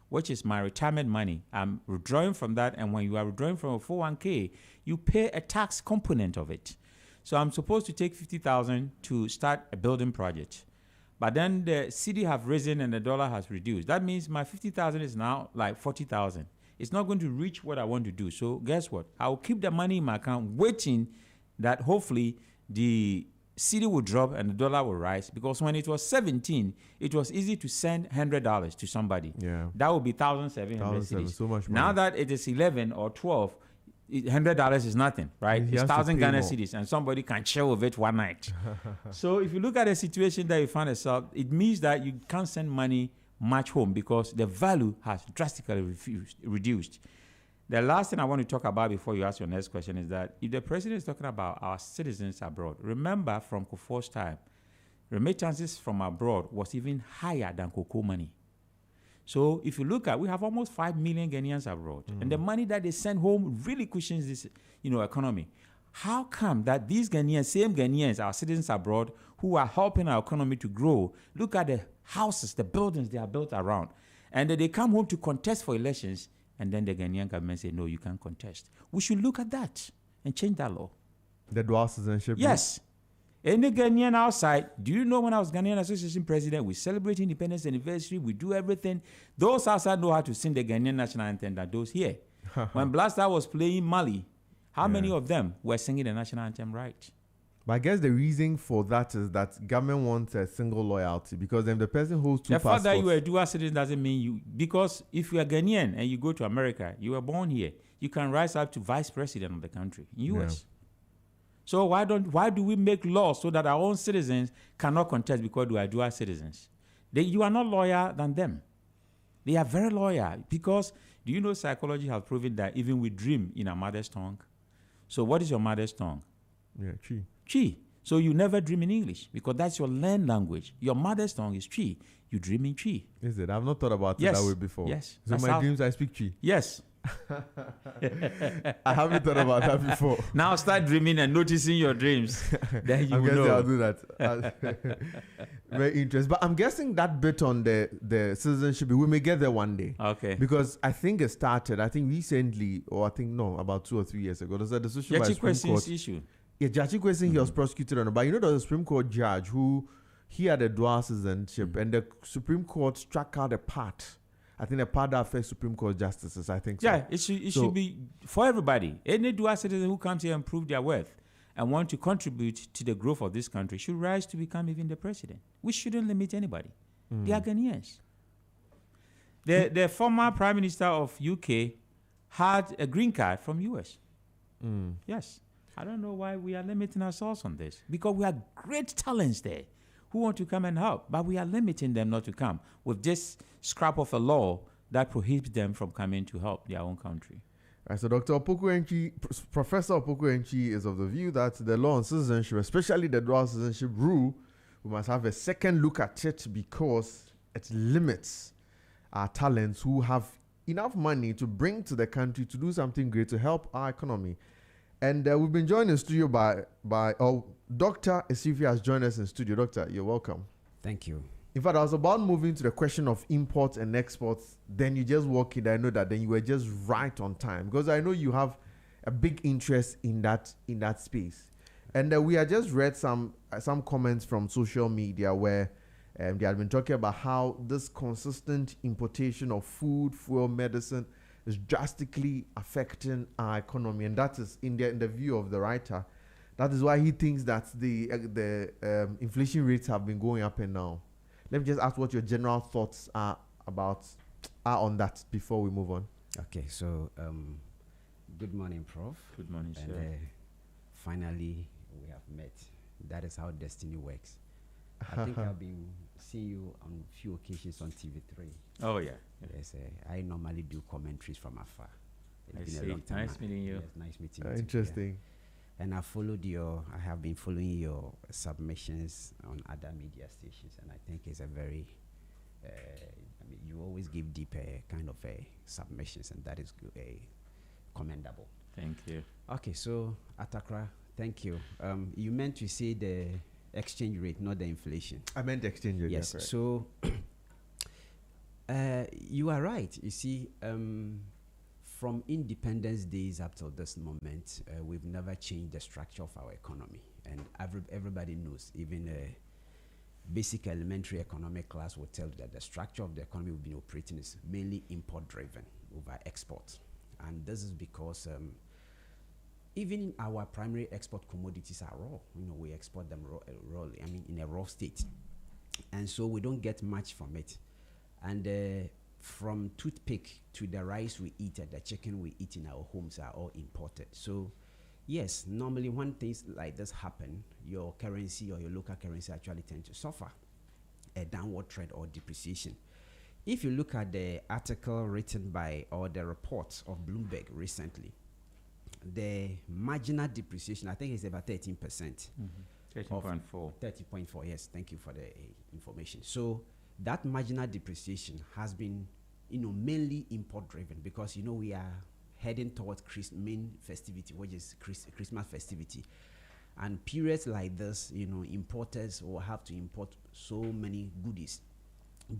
S2: which is my retirement money. I'm withdrawing from that, and when you are withdrawing from a 401k, you pay a tax component of it. So I'm supposed to take $50,000 to start a building project. But then the cedi have risen and the dollar has reduced. That means my $50,000 is now like $40,000. It's not going to reach what I want to do. So guess what? I'll keep the money in my account waiting that hopefully the cedi will drop and the dollar will rise, because when it was 17, it was easy to send $100 to somebody.
S1: Yeah.
S2: That would be 1,700 cedis.
S1: So much money.
S2: Now that it is 11 or 12, $100 is nothing, right? It's 1,000 Ghana cedis, and somebody can chill with it one night. So if you look at the situation that you find yourself, it means that you can't send money much home because the value has drastically reduced. The last thing I want to talk about before you ask your next question is that if the president is talking about our citizens abroad, remember from Kufuor's time, remittances from abroad was even higher than cocoa money. So if you look at, we have almost 5 million Ghanaians abroad, and the money that they send home really cushions this, economy. How come that these Ghanaians, same Ghanaians, our citizens abroad, who are helping our economy to grow, look at the houses, the buildings they are built around, and then they come home to contest for elections, and then the Ghanaian government say, no, you can't contest. We should look at that and change that law.
S1: The dual citizenship?
S2: Yes. Any Ghanaian outside, do you know when I was Ghanaian Association president, we celebrate independence anniversary, we do everything. Those outside know how to sing the Ghanaian national anthem than those here. When Blaster was playing Mali, how many of them were singing the national anthem right?
S1: But I guess the reason for that is that government wants a single loyalty, because then the person holds two passports.
S2: The fact that you are a dual citizen doesn't mean you, because if you are Ghanaian and you go to America, you were born here, you can rise up to vice president of the country in U.S. So why do we make laws so that our own citizens cannot contest because we are dual citizens? You are not loyal than them. They are very loyal because, do you know psychology has proven that even we dream in our mother's tongue? So what is your mother's tongue?
S1: Yeah, Chi.
S2: Chi. So you never dream in English because that's your learned language. Your mother's tongue is Chi. You dream in Chi.
S1: Is it? I've not thought about it
S2: Yes.
S1: that way before.
S2: Yes.
S1: So
S2: That's
S1: my
S2: how-
S1: dreams, I speak Chi.
S2: Yes.
S1: I haven't thought about that before.
S2: Now start dreaming and noticing your dreams. Then you
S1: I'm
S2: will
S1: guessing
S2: know.
S1: I'll do that. Very interesting. But I'm guessing that bit on the citizenship, we may get there one day.
S2: Okay.
S1: Because I think it started, recently, or about 2 or 3 years ago. There's a decision by
S2: Yachi
S1: Supreme
S2: questions
S1: Court.
S2: issue.
S1: Yeah, Jachi Kwesi, he was prosecuted on it. But you know, there was a Supreme Court judge who, he had a dual citizenship, and the Supreme Court struck out a part. I think a part that affects Supreme Court justices, I think so.
S2: Yeah, it should be for everybody. Any dual citizen who comes here and prove their worth and want to contribute to the growth of this country should rise to become even the president. We shouldn't limit anybody. They are Ghanaians. The former Prime Minister of UK had a green card from US. Yes. I don't know why we are limiting ourselves on this. Because we have great talents there who want to come and help, but we are limiting them not to come with this scrap of a law that prohibits them from coming to help their own country.
S1: Right, so Dr. Opoku-Enchi, Professor Opoku-Enchi is of the view that the law on citizenship, especially the dual citizenship rule, we must have a second look at it because it limits our talents who have enough money to bring to the country to do something great to help our economy. And we've been joined in studio by Dr. Esifia has joined us in studio. Doctor, you're welcome.
S4: Thank you.
S1: In fact, I was about moving to the question of imports and exports. Then you just walk in. I know that then you were just right on time because I know you have a big interest in that space. And we had just read some comments from social media where they had been talking about how this consistent importation of food, fuel, medicine is drastically affecting our economy, and that is in the view of the writer. That is why he thinks that the inflation rates have been going up and down. Let me just ask what your general thoughts are on that before we move on.
S4: Okay, so good morning, Prof.
S2: Good morning,
S4: and,
S2: sir.
S4: finally, we have met. That is how destiny works. I think I've been seeing you on a few occasions on TV3.
S2: Oh, yeah.
S4: Yes, I normally do commentaries from afar.
S2: I
S4: It's been
S2: see.
S4: a long time.
S2: Nice meeting you.
S4: Yes, nice meeting you. too,
S1: Interesting.
S4: yeah. And I have been following your submissions on other media stations, and I think it's a very, you always give deep kind of submissions, and that is commendable.
S2: Thank you.
S4: Okay, so Atakra, thank you. You meant to say the exchange rate, not the inflation.
S1: I meant the exchange rate.
S4: Yes,
S1: yeah, correct.
S4: so you are right. You see, from independence days up till this moment, we've never changed the structure of our economy. And everybody knows, even basic elementary economic class will tell you that the structure of the economy we've been operating is mainly import-driven over export. And this is because even our primary export commodities are raw. We export them raw, in a raw state. And so we don't get much from it. And from toothpick to the rice we eat and the chicken we eat in our homes are all imported. So yes, normally when things like this happen, your currency or your local currency actually tend to suffer a downward trend or depreciation. If you look at the article written by, or the report of Bloomberg recently, the marginal depreciation, I think it's about 13%.
S2: 13.4.
S4: 30.4, yes, thank you for the information. So that marginal depreciation has been, mainly import driven because, we are heading towards main festivity, which is Christmas festivity. And periods like this, importers will have to import so many goodies,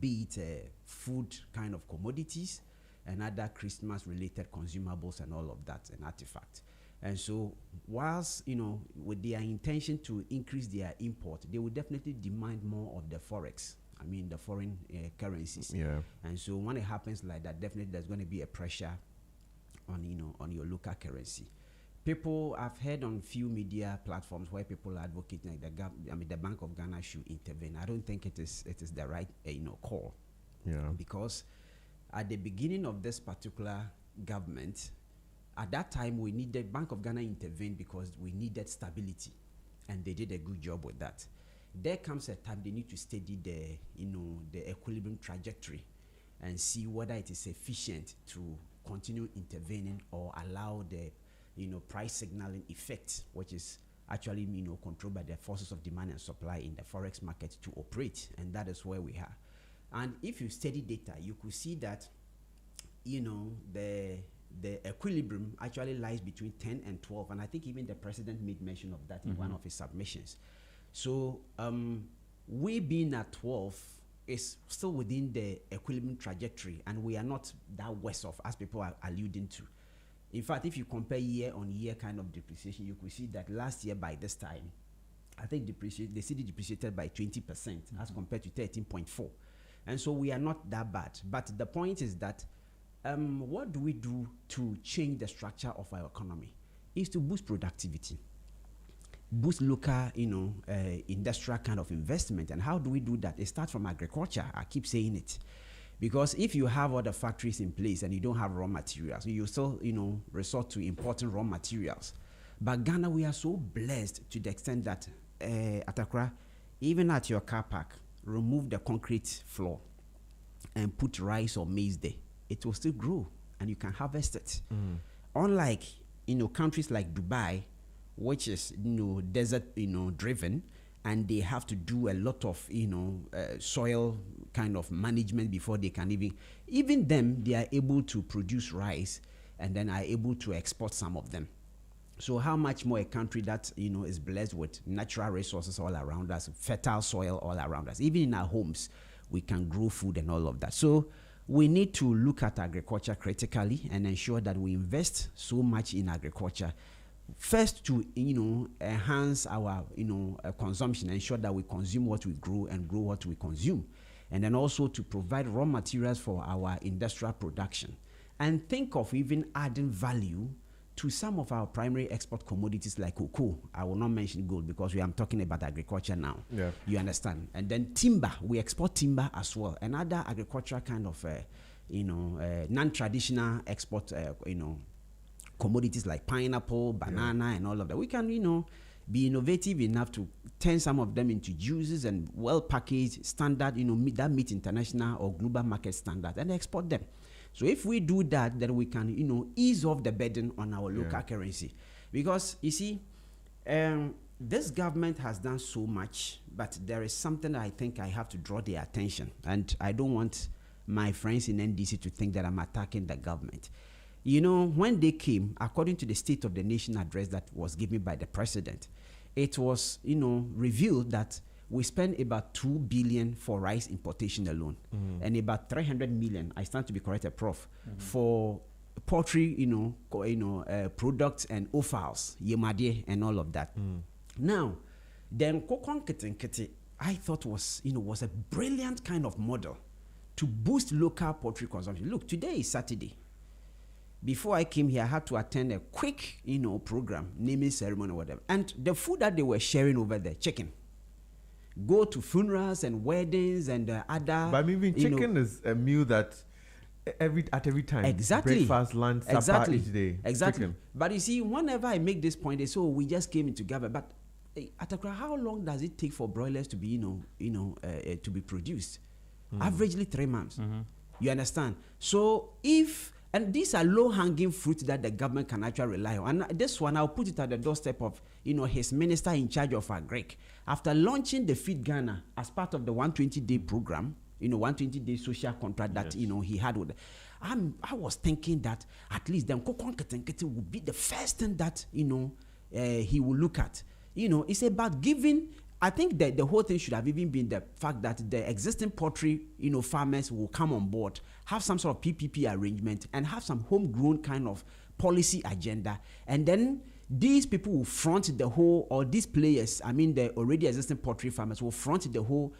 S4: be it food kind of commodities and other Christmas related consumables and all of that, and artifacts. And so whilst, with their intention to increase their import, they will definitely demand more of the forex. The foreign currencies.
S1: Yeah.
S4: And so when it happens like that, definitely there's going to be a pressure on your local currency. People, I've heard on few media platforms where people are advocating like the Bank of Ghana should intervene. I don't think it is the right call.
S1: Yeah.
S4: Because at the beginning of this particular government, at that time we needed Bank of Ghana intervened because we needed stability, and they did a good job with that. There comes a time they need to steady the equilibrium trajectory, and see whether it is efficient to continue intervening or allow the, price signaling effect, which is actually, controlled by the forces of demand and supply in the forex market to operate. And that is where we are. And if you study data, you could see that, the equilibrium actually lies between 10 and 12. And I think even the president made mention of that in one of his submissions. So we being at 12 is still within the equilibrium trajectory, and we are not that worse off as people are alluding to. In fact, if you compare year on year kind of depreciation, you could see that last year by this time, I think the cedi depreciated by 20% as compared to 13.4. And so we are not that bad. But the point is that what do we do to change the structure of our economy? Is to boost productivity, boost local, industrial kind of investment. And how do we do that? It starts from agriculture. I keep saying it. Because if you have all the factories in place and you don't have raw materials, you still, resort to importing raw materials. But Ghana, we are so blessed to the extent that, Atakra, even at your car park, remove the concrete floor and put rice or maize there. It will still grow and you can harvest it. Unlike, countries like Dubai, which is, desert, driven, and they have to do a lot of, soil kind of management before they can even them, they are able to produce rice and then are able to export some of them. So how much more a country that, is blessed with natural resources all around us, fertile soil all around us. Even in our homes, we can grow food and all of that. So we need to look at agriculture critically and ensure that we invest so much in agriculture. First, to enhance our consumption, ensure that we consume what we grow and grow what we consume, and then also to provide raw materials for our industrial production, and think of even adding value to some of our primary export commodities like cocoa. I will not mention gold because we are talking about agriculture now. Yeah. You understand? And then timber, we export timber as well, and other agricultural kind of non-traditional export commodities like pineapple, banana, and all of that. We can, be innovative enough to turn some of them into juices and well-packaged, standard, that meet international or global market standards and export them. So if we do that, then we can, ease off the burden on our local currency. Because, you see, this government has done so much, but there is something that I think I have to draw their attention. And I don't want my friends in NDC to think that I'm attacking the government. When they came, according to the State of the Nation address that was given by the president, it was, revealed that we spend about 2 billion for rice importation alone, and about 300 million, I stand to be corrected, Prof, for poultry, products and offals, yemade and all of that. Now, then Kokon Ketenkete, I thought was a brilliant kind of model to boost local poultry consumption. Look, today is Saturday. Before I came here, I had to attend a quick, program, naming ceremony or whatever. And the food that they were sharing over there, chicken. Go to funerals and weddings and other. But
S1: even chicken is a meal that at every time.
S4: Exactly.
S1: Breakfast, lunch, supper, each day.
S4: Exactly.
S1: Chicken.
S4: But you see, whenever I make this point, they say, we just came in together. But Atakra, how long does it take for broilers to be, to be produced? Averagely 3 months. You understand? So and these are low-hanging fruits that the government can actually rely on. And this one, I'll put it at the doorstep of, his minister in charge of Agric. After launching the Feed Ghana as part of the 120-day program, 120-day social contract that, he had with I was thinking that at least then Kokon Ketenkete would be the first thing that, he will look at. It's about giving. I think that the whole thing should have even been the fact that the existing poultry, farmers will come on board, have some sort of PPP arrangement, and have some homegrown kind of policy agenda. And then these people will front the whole, or these players, the already existing poultry farmers will front the whole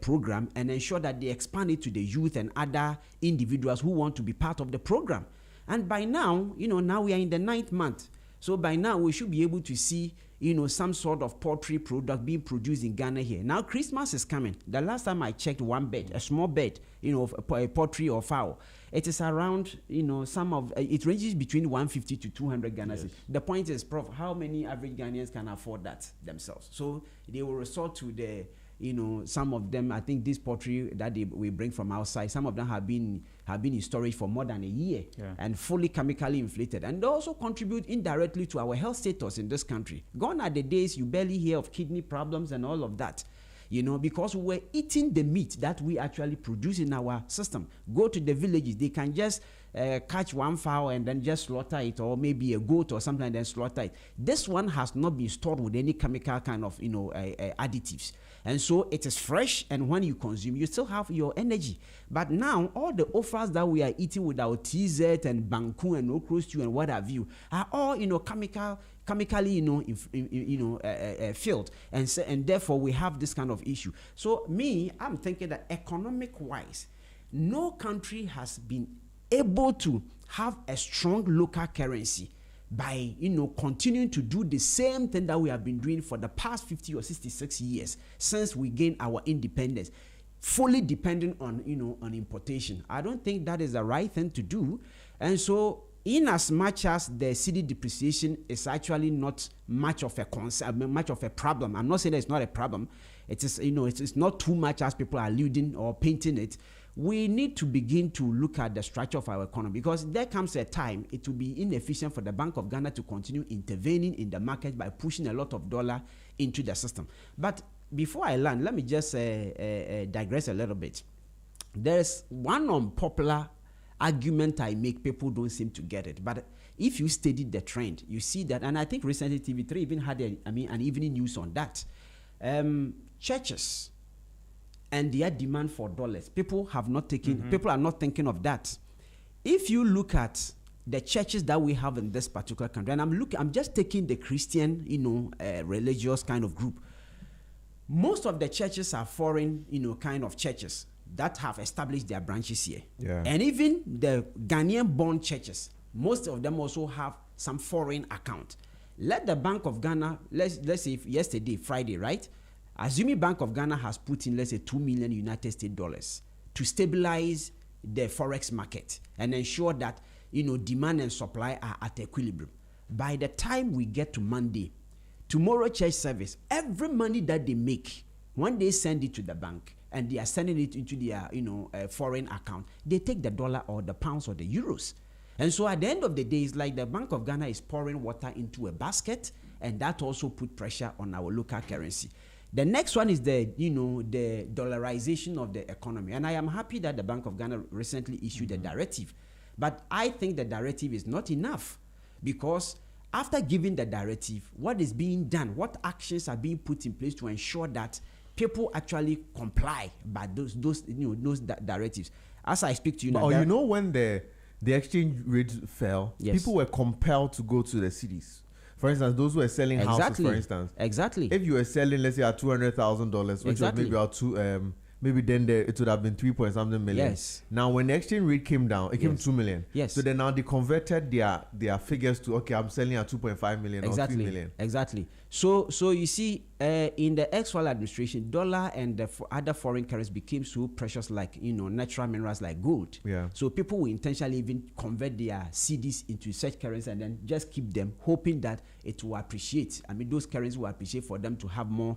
S4: program and ensure that they expand it to the youth and other individuals who want to be part of the program. And by now, now we are in the 9th month. So by now we should be able to see some sort of poultry product being produced in Ghana here. Now Christmas is coming. The last time I checked one bed, a small bed, of a poultry or fowl, it is around, it ranges between 150 to 200 Ghana cedis. The point is, Prof, how many average Ghanaians can afford that themselves? So they will resort to the, some of them, I think this pottery that we bring from outside, some of them have been in storage for more than a year and fully chemically inflated. And they also contribute indirectly to our health status in this country. Gone are the days you barely hear of kidney problems and all of that. Because we're eating the meat that we actually produce in our system. Go to the villages, they can just catch one fowl and then just slaughter it, or maybe a goat or something and then slaughter it. This one has not been stored with any chemical kind of, additives. And so it is fresh, and when you consume, you still have your energy. But now, all the offers that we are eating with our TZ and Banku and okra stew and what have you are all, chemically, filled, and therefore we have this kind of issue. So I'm thinking that economic-wise, no country has been able to have a strong local currency by continuing to do the same thing that we have been doing for the past 50 or 66 years since we gained our independence, fully dependent on on importation. I don't think that is the right thing to do. And so, in as much as the cedi depreciation is actually not much of a concern, much of a problem, I'm not saying that it's not a problem. It is, it's not too much as people are alluding or painting it. We need to begin to look at the structure of our economy, because there comes a time it will be inefficient for the Bank of Ghana to continue intervening in the market by pushing a lot of dollar into the system. But before I land, let me just digress a little bit. There's one unpopular argument I make. People don't seem to get it, but if you study the trend, you see that, and I think recently TV3 even had an evening news on that. Churches and their demand for dollars. People are not thinking of that. If you look at the churches that we have in this particular country, and I'm just taking the Christian, religious kind of group. Most of the churches are foreign, kind of churches that have established their branches here. Yeah. And even the Ghanaian-born churches, most of them also have some foreign account. Let the Bank of Ghana, let's say yesterday, Friday, right? Assuming Bank of Ghana has put in, let's say, $2 million United States dollars to stabilize the forex market and ensure that, demand and supply are at equilibrium. By the time we get to Monday, tomorrow church service, every money that they make, when they send it to the bank and they are sending it into their, foreign account, they take the dollar or the pounds or the euros. And so at the end of the day, it's like the Bank of Ghana is pouring water into a basket, and that also put pressure on our local currency. The next one is the dollarization of the economy. And I am happy that the Bank of Ghana recently issued a directive. But I think the directive is not enough, because after giving the directive, what is being done? What actions are being put in place to ensure that people actually comply by those directives? As I speak to you now.
S1: When the exchange rate fell, yes, people were compelled to go to the cities. For instance, those who are selling houses, for instance.
S4: Exactly.
S1: If you were selling, let's say, at $200,000, which was maybe about maybe then it would have been 3.something million.
S4: Yes.
S1: Now, when the exchange rate came down, it came 2 million.
S4: Yes.
S1: So then now they converted their figures to, okay, I'm selling at 2.5 million or 3 million.
S4: Exactly. So you see, in the ex-Wall administration, dollar and the other foreign currencies became so precious, like, natural minerals like gold.
S1: Yeah. So
S4: people will intentionally even convert their cedis into such currency and then just keep them, hoping that it will appreciate. Those currencies will appreciate for them to have more,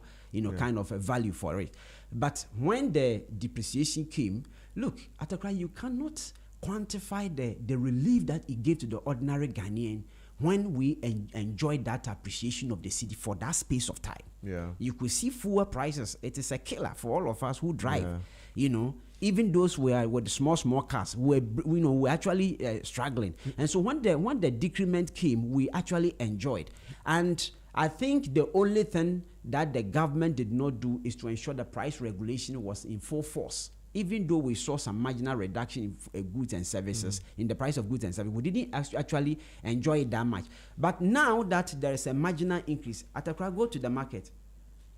S4: kind of a value for it. But when the depreciation came, look, Atakra, you cannot quantify the relief that it gave to the ordinary Ghanaian when we enjoyed that appreciation of the city for that space of time.
S1: Yeah.
S4: You could see fuel prices. It is a killer for all of us who drive. Yeah. Even those with small cars, we're actually struggling. And so when the decrement came, we actually enjoyed. And I think the only thing that the government did not do is to ensure the price regulation was in full force. Even though we saw some marginal reduction in goods and services, in the price of goods and services, we didn't actually enjoy it that much. But now that there is a marginal increase, Atakra, go to the market.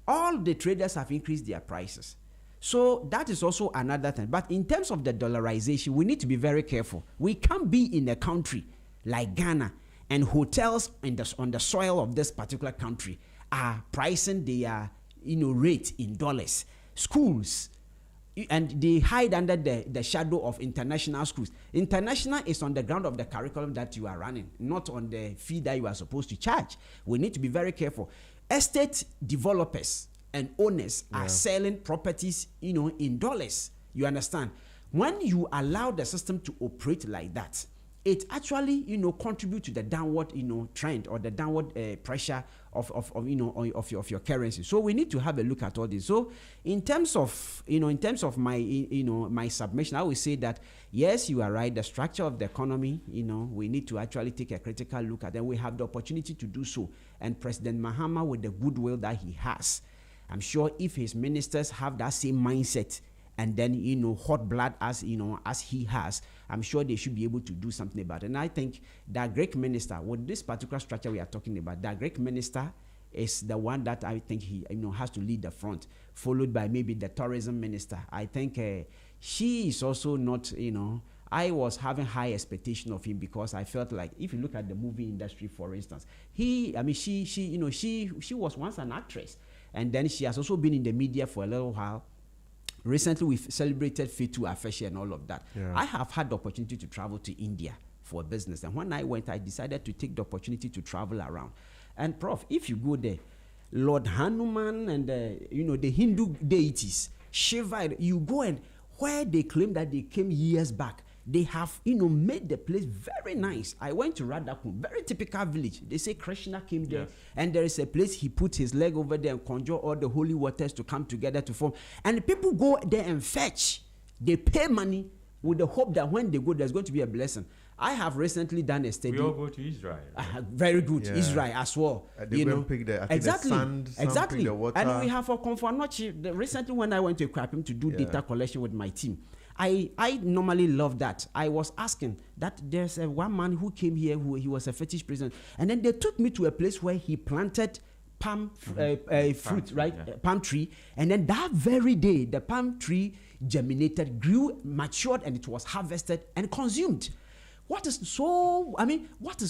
S4: All the traders have increased their prices. So that is also another thing. But in terms of the dollarization, we need to be very careful. We can't be in a country like Ghana and hotels on the soil of this particular country are pricing their rate in dollars. Schools, and they hide under the shadow of international schools. International is on the ground of the curriculum that you are running, not on the fee that you are supposed to charge. We need to be very careful. Estate developers and owners are selling properties, in dollars. You understand? When you allow the system to operate like that, it actually, contribute to the downward, trend or the downward pressure of your currency. So we need to have a look at all this. So in terms of my, my submission, I will say that yes, you are right. The structure of the economy, we need to actually take a critical look at, and we have the opportunity to do so. And President Mahama, with the goodwill that he has, I'm sure if his ministers have that same mindset, and then, hot blood as he has, I'm sure they should be able to do something about it. And I think that Greek minister, with this particular structure we are talking about, that Greek minister is the one that I think he, has to lead the front, followed by maybe the tourism minister. I think she is also not, I was having high expectation of him, because I felt like, if you look at the movie industry, for instance, she was once an actress, and then she has also been in the media for a little while. Recently, we've celebrated Fitu Afeshi and all of that. Yeah. I have had the opportunity to travel to India for business. And when I went, I decided to take the opportunity to travel around. And Prof, if you go there, Lord Hanuman and, the Hindu deities, Shiva, you go, and where they claim that they came years back, they have, made the place very nice. I went to Radhakund, very typical village. They say Krishna came there, and there is a place he put his leg over there and conjure all the holy waters to come together to form. And people go there and fetch. They pay money with the hope that when they go, there's going to be a blessing. I have recently done a study.
S2: We all go to Israel.
S4: Very good, Israel as well.
S1: They pick
S4: exactly,
S1: the sand,
S4: exactly.
S1: The water.
S4: And we have a Konfanochi. Recently, when I went to Ekwapim to do data collection with my team, I normally love that. I was asking that there's one man who came here who he was a fetish prisoner, and then they took me to a place where he planted palm fruit, right? Yeah. Palm tree, and then that very day the palm tree germinated, grew, matured, and it was harvested and consumed. What is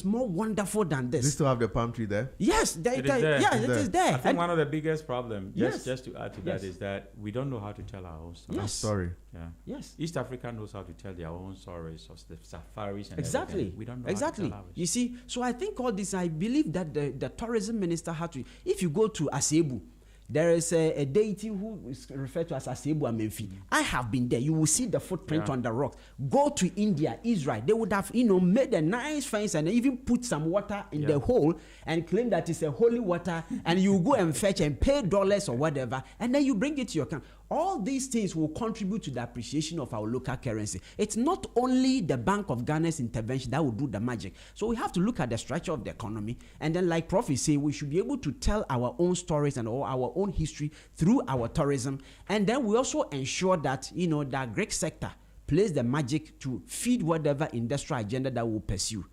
S4: more wonderful than this?
S1: Do you still have the palm tree there?
S2: It
S4: Yes,
S2: is there.
S4: Yeah, it is there.
S2: I think one of the biggest problems,
S4: Yes.
S2: just to add to that, is that we don't know how to tell our own story.
S4: Yes.
S1: Story.
S2: Yeah.
S4: Yes.
S2: East Africa knows how to tell their own stories of the safaris and
S4: Exactly.
S2: everything. We don't know
S4: Exactly.
S2: how to tell ours.
S4: You see, so I think all this, I believe that the tourism minister had to, if you go to Asebu, there is a deity who is referred to as Asebu Amenfi. I have been there. You will see the footprint on the rocks. Go to India, Israel. They would have, made a nice fence and even put some water in the hole and claim that it's a holy water, and you go and fetch and pay dollars or whatever, and then you bring it to your camp. All these things will contribute to the appreciation of our local currency. It's not only the Bank of Ghana's intervention that will do the magic. So we have to look at the structure of the economy, and then, like Prof is saying, we should be able to tell our own stories and our own history through our tourism, and then we also ensure that the Greek sector plays the magic to feed whatever industrial agenda that we'll pursue.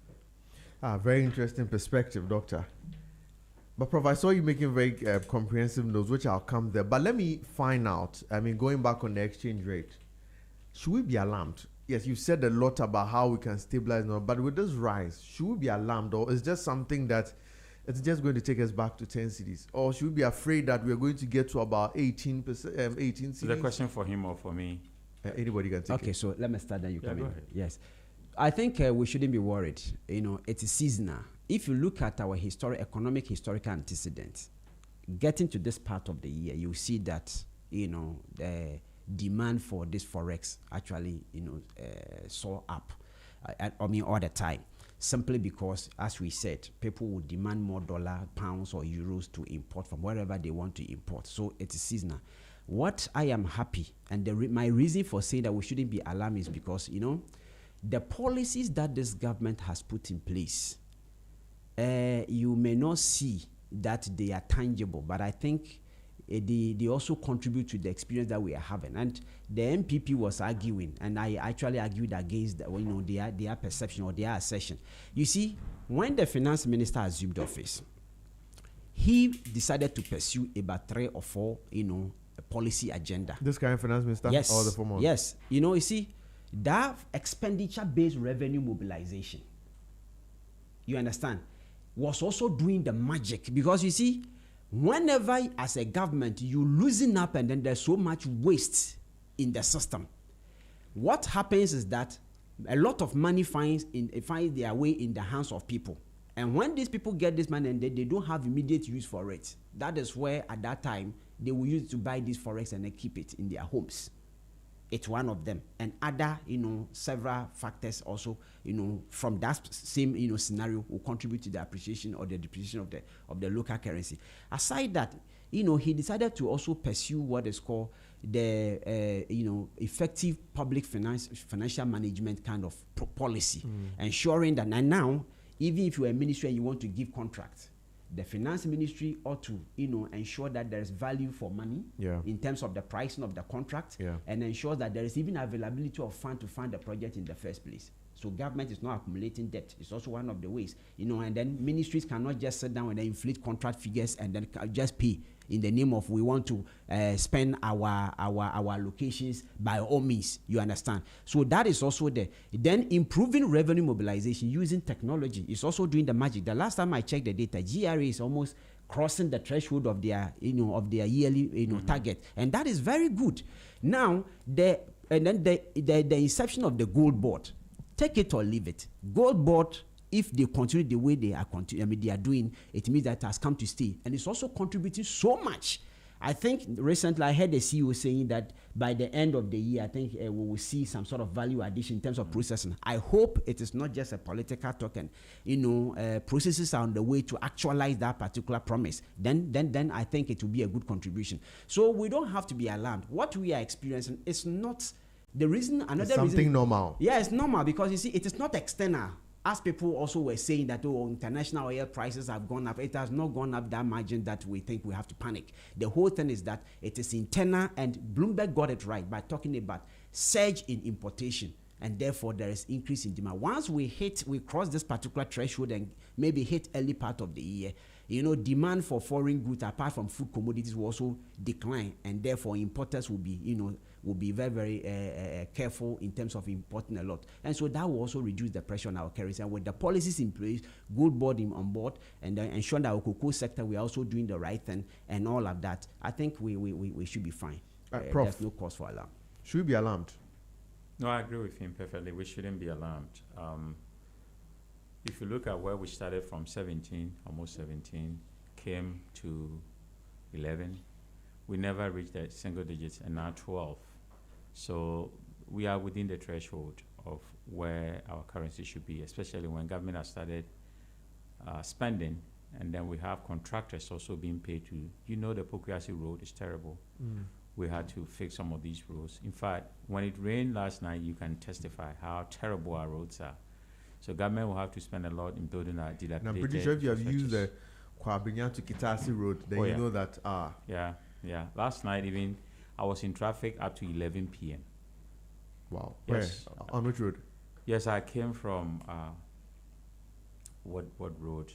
S1: Very interesting perspective, Doctor. But Prof, I saw you making very comprehensive notes, which I'll come there. But let me find out, going back on the exchange rate, should we be alarmed? Yes, you said a lot about how we can stabilize now, but with this rise, should we be alarmed, or is just something that it's just going to take us back to 10 cities? Or should we be afraid that we're going to get to about 18 cities?
S2: Is the question for him or for me?
S1: Anybody can take it.
S4: Okay, so let me start, then you come in.
S2: Go ahead.
S4: Yes. I think we shouldn't be worried. It is seasonal. If you look at our historical antecedents, getting to this part of the year, you see that, the demand for this forex actually, soar up. All the time. Simply because, as we said, people will demand more dollar, pounds, or euros to import from wherever they want to import. So it is seasonal. What I am happy, and my reason for saying that we shouldn't be alarmed is because, the policies that this government has put in place, you may not see that they are tangible, but I think they also contribute to the experience that we are having. And the MPP was arguing, and I actually argued against their perception or their assertion. You see, when the finance minister assumed office, he decided to pursue about 3 or 4, policy agenda.
S1: This kind of finance minister?
S4: Yes.
S1: Or the former?
S4: Yes. You see, that expenditure-based revenue mobilization, you understand, was also doing the magic. Because you see, whenever as a government you loosen up and then there's so much waste in the system, what happens is that a lot of money finds their way in the hands of people. And when these people get this money and they don't have immediate use for it, that is where at that time they will use to buy this forex and then keep it in their homes. It's one of them, and other, several factors also, from that same, scenario will contribute to the appreciation or the depreciation of the local currency. Aside that, he decided to also pursue what is called the, effective public financial management kind of policy, ensuring that now, even if you're a ministry and you want to give contracts, the finance ministry ought to, ensure that there is value for money in terms of the pricing of the contract, and ensure that there is even availability of fund to fund the project in the first place. So government is not accumulating debt. It's also one of the ways, and then ministries cannot just sit down and then inflate contract figures and then just pay in the name of we want to spend our locations by all means, you understand. So that is also there. Then improving revenue mobilization using technology is also doing the magic. The last time I checked the data, GRA is almost crossing the threshold of their yearly target, and that is very good. Now the inception of the gold board, take it or leave it. Gold board, if they continue the way they are they are doing, it means that it has come to stay, and it's also contributing so much. I think recently I heard the CEO saying that by the end of the year, I think we will see some sort of value addition in terms of processing. I hope it is not just a political talk, and processes are on the way to actualize that particular promise. Then I think it will be a good contribution. So we don't have to be alarmed. What we are experiencing is not the reason. Another
S1: it's something
S4: reason,
S1: normal.
S4: Yeah, it's normal because you see, it is not external. As people also were saying that, international oil prices have gone up. It has not gone up that margin that we think we have to panic. The whole thing is that it is internal, and Bloomberg got it right by talking about surge in importation, and therefore there is increase in demand. Once we cross this particular threshold and maybe hit early part of the year, demand for foreign goods apart from food commodities will also decline, and therefore importers will be very, very careful in terms of importing a lot. And so that will also reduce the pressure on our currency. And with the policies in place, gold board on board, and ensuring that our cocoa sector, we are also doing the right thing and all of that, I think we should be fine.
S1: Prof,
S4: there's no cause for alarm.
S1: Should we be alarmed?
S2: No, I agree with him perfectly. We shouldn't be alarmed. If you look at where we started from 17, almost 17, came to 11, we never reached the single digits, and now 12. So we are within the threshold of where our currency should be, especially when government has started spending, and then we have contractors also being paid to, the Pokuasi road is terrible. We had to fix some of these roads. In fact, when it rained last night, you can testify how terrible our roads are. So government will have to spend a lot in building our dilapidated.
S1: And I'm pretty sure if you have used the Kwabinya to Kitasi road, then you know that.
S2: Yeah. Last night even, I was in traffic up to 11 p.m.
S1: Wow.
S2: Yes.
S1: Where? On which road?
S2: Yes, I came from what road?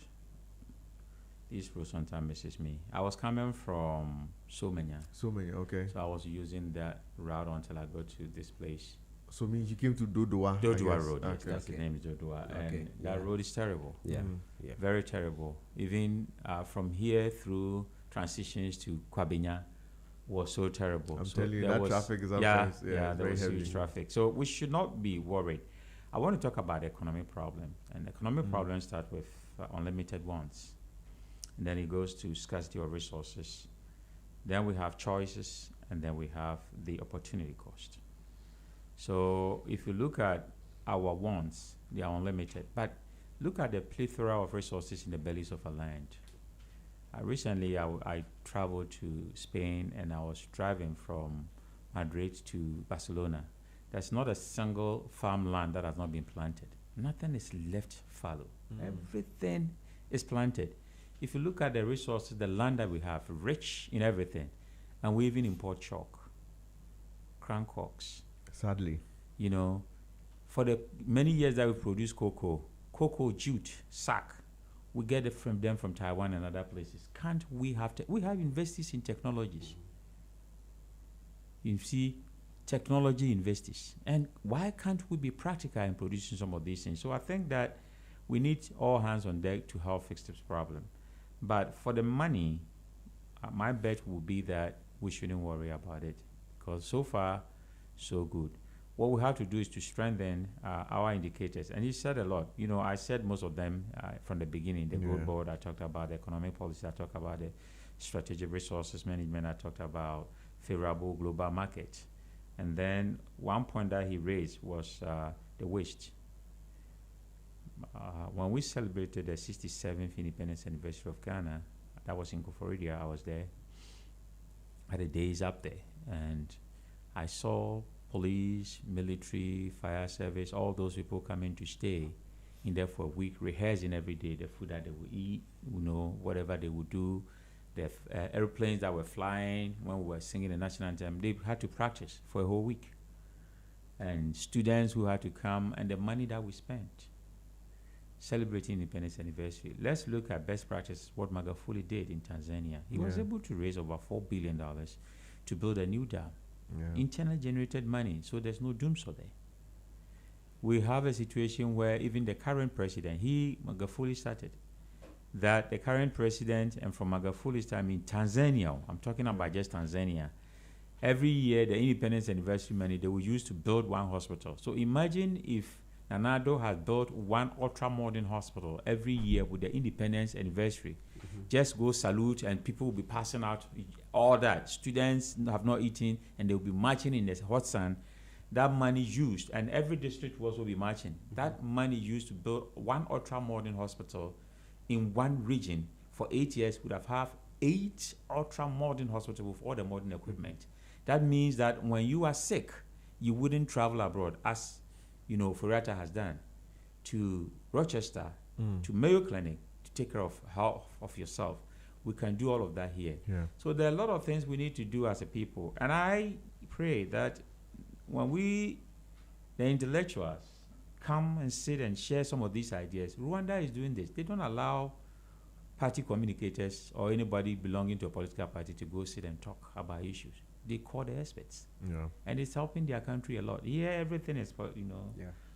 S2: This road sometimes misses me. I was coming from Somenya.
S1: Okay.
S2: So I was using that route until I got to this place.
S1: So means you came to Dodua.
S2: Dodua Road, yes,
S1: Okay.
S2: that's the name is Dodua.
S4: Okay.
S2: And that road is terrible.
S4: Yeah.
S2: Very terrible. Even from here through transitions to Kwabinya was so terrible.
S1: I'm
S2: so
S1: telling you, that traffic is up there.
S2: there
S1: very
S2: was
S1: heavy.
S2: huge traffic. So we should not be worried. I want to talk about the economic problem. And the economic problem starts with unlimited wants. And then it goes to scarcity of resources. Then we have choices, and then we have the opportunity cost. So if you look at our wants, they are unlimited. But look at the plethora of resources in the bellies of our land. Recently, I traveled to Spain, and I was driving from Madrid to Barcelona. There's not a single farmland that has not been planted. Nothing is left fallow. Everything is planted. If you look at the resources, the land that we have, rich in everything, and we even import chalk, crankcocks.
S1: Sadly.
S2: For the many years that we produce cocoa jute, sack, we get it from them from Taiwan and other places. Can't we have we have investors in technologies? You see, technology investors. And why can't we be practical in producing some of these things? So I think that we need all hands on deck to help fix this problem. But for the money, my bet would be that we shouldn't worry about it, because so far, so good. what we have to do is to strengthen our indicators. And he said a lot. You know, I said most of them from the beginning. The Gold Board, I talked about the economic policy, I talked about the strategic resources management, I talked about favorable global market. And then one point that he raised was the waste. When we celebrated the 67th independence anniversary of Ghana, that was in Koforidua, I was there. I had the days up there, and I saw police, military, fire service, all those people coming to stay in there for a week, rehearsing every day the food that they would eat, you know, whatever they would do. The airplanes that were flying when we were singing the national anthem, they had to practice for a whole week. And students who had to come, and the money that we spent celebrating independence anniversary. Let's look at best practice, what Magufuli did in Tanzania. He was able to raise over $4 billion to build a new dam. Internally generated money, so there's no doomsday there. We have a situation where even the current president, Magufuli started, that the current president, and from Magufuli's time in Tanzania, I'm talking about just Tanzania, every year the independence anniversary money they will use to build one hospital. So imagine if Nana Addo has built one ultra-modern hospital every year with the independence anniversary. Just go salute, and people will be passing out all that. Students have not eaten, and they will be marching in the hot sun. That money used, and every district will also be marching. That money used to build one ultra-modern hospital in one region for 8 years would have 8 ultra-modern hospitals with all the modern equipment. That means that when you are sick, you wouldn't travel abroad, as you know, Furiata has done, to Rochester, to Mayo Clinic, to take care of health of yourself. We can do all of that here. So there are a lot of things we need to do as a people. And I pray that when the intellectuals, come and sit and share some of these ideas, Rwanda is doing this. They don't allow party communicators or anybody belonging to a political party to go sit and talk about issues. They call the experts. And it's helping their country a lot. Here, everything is,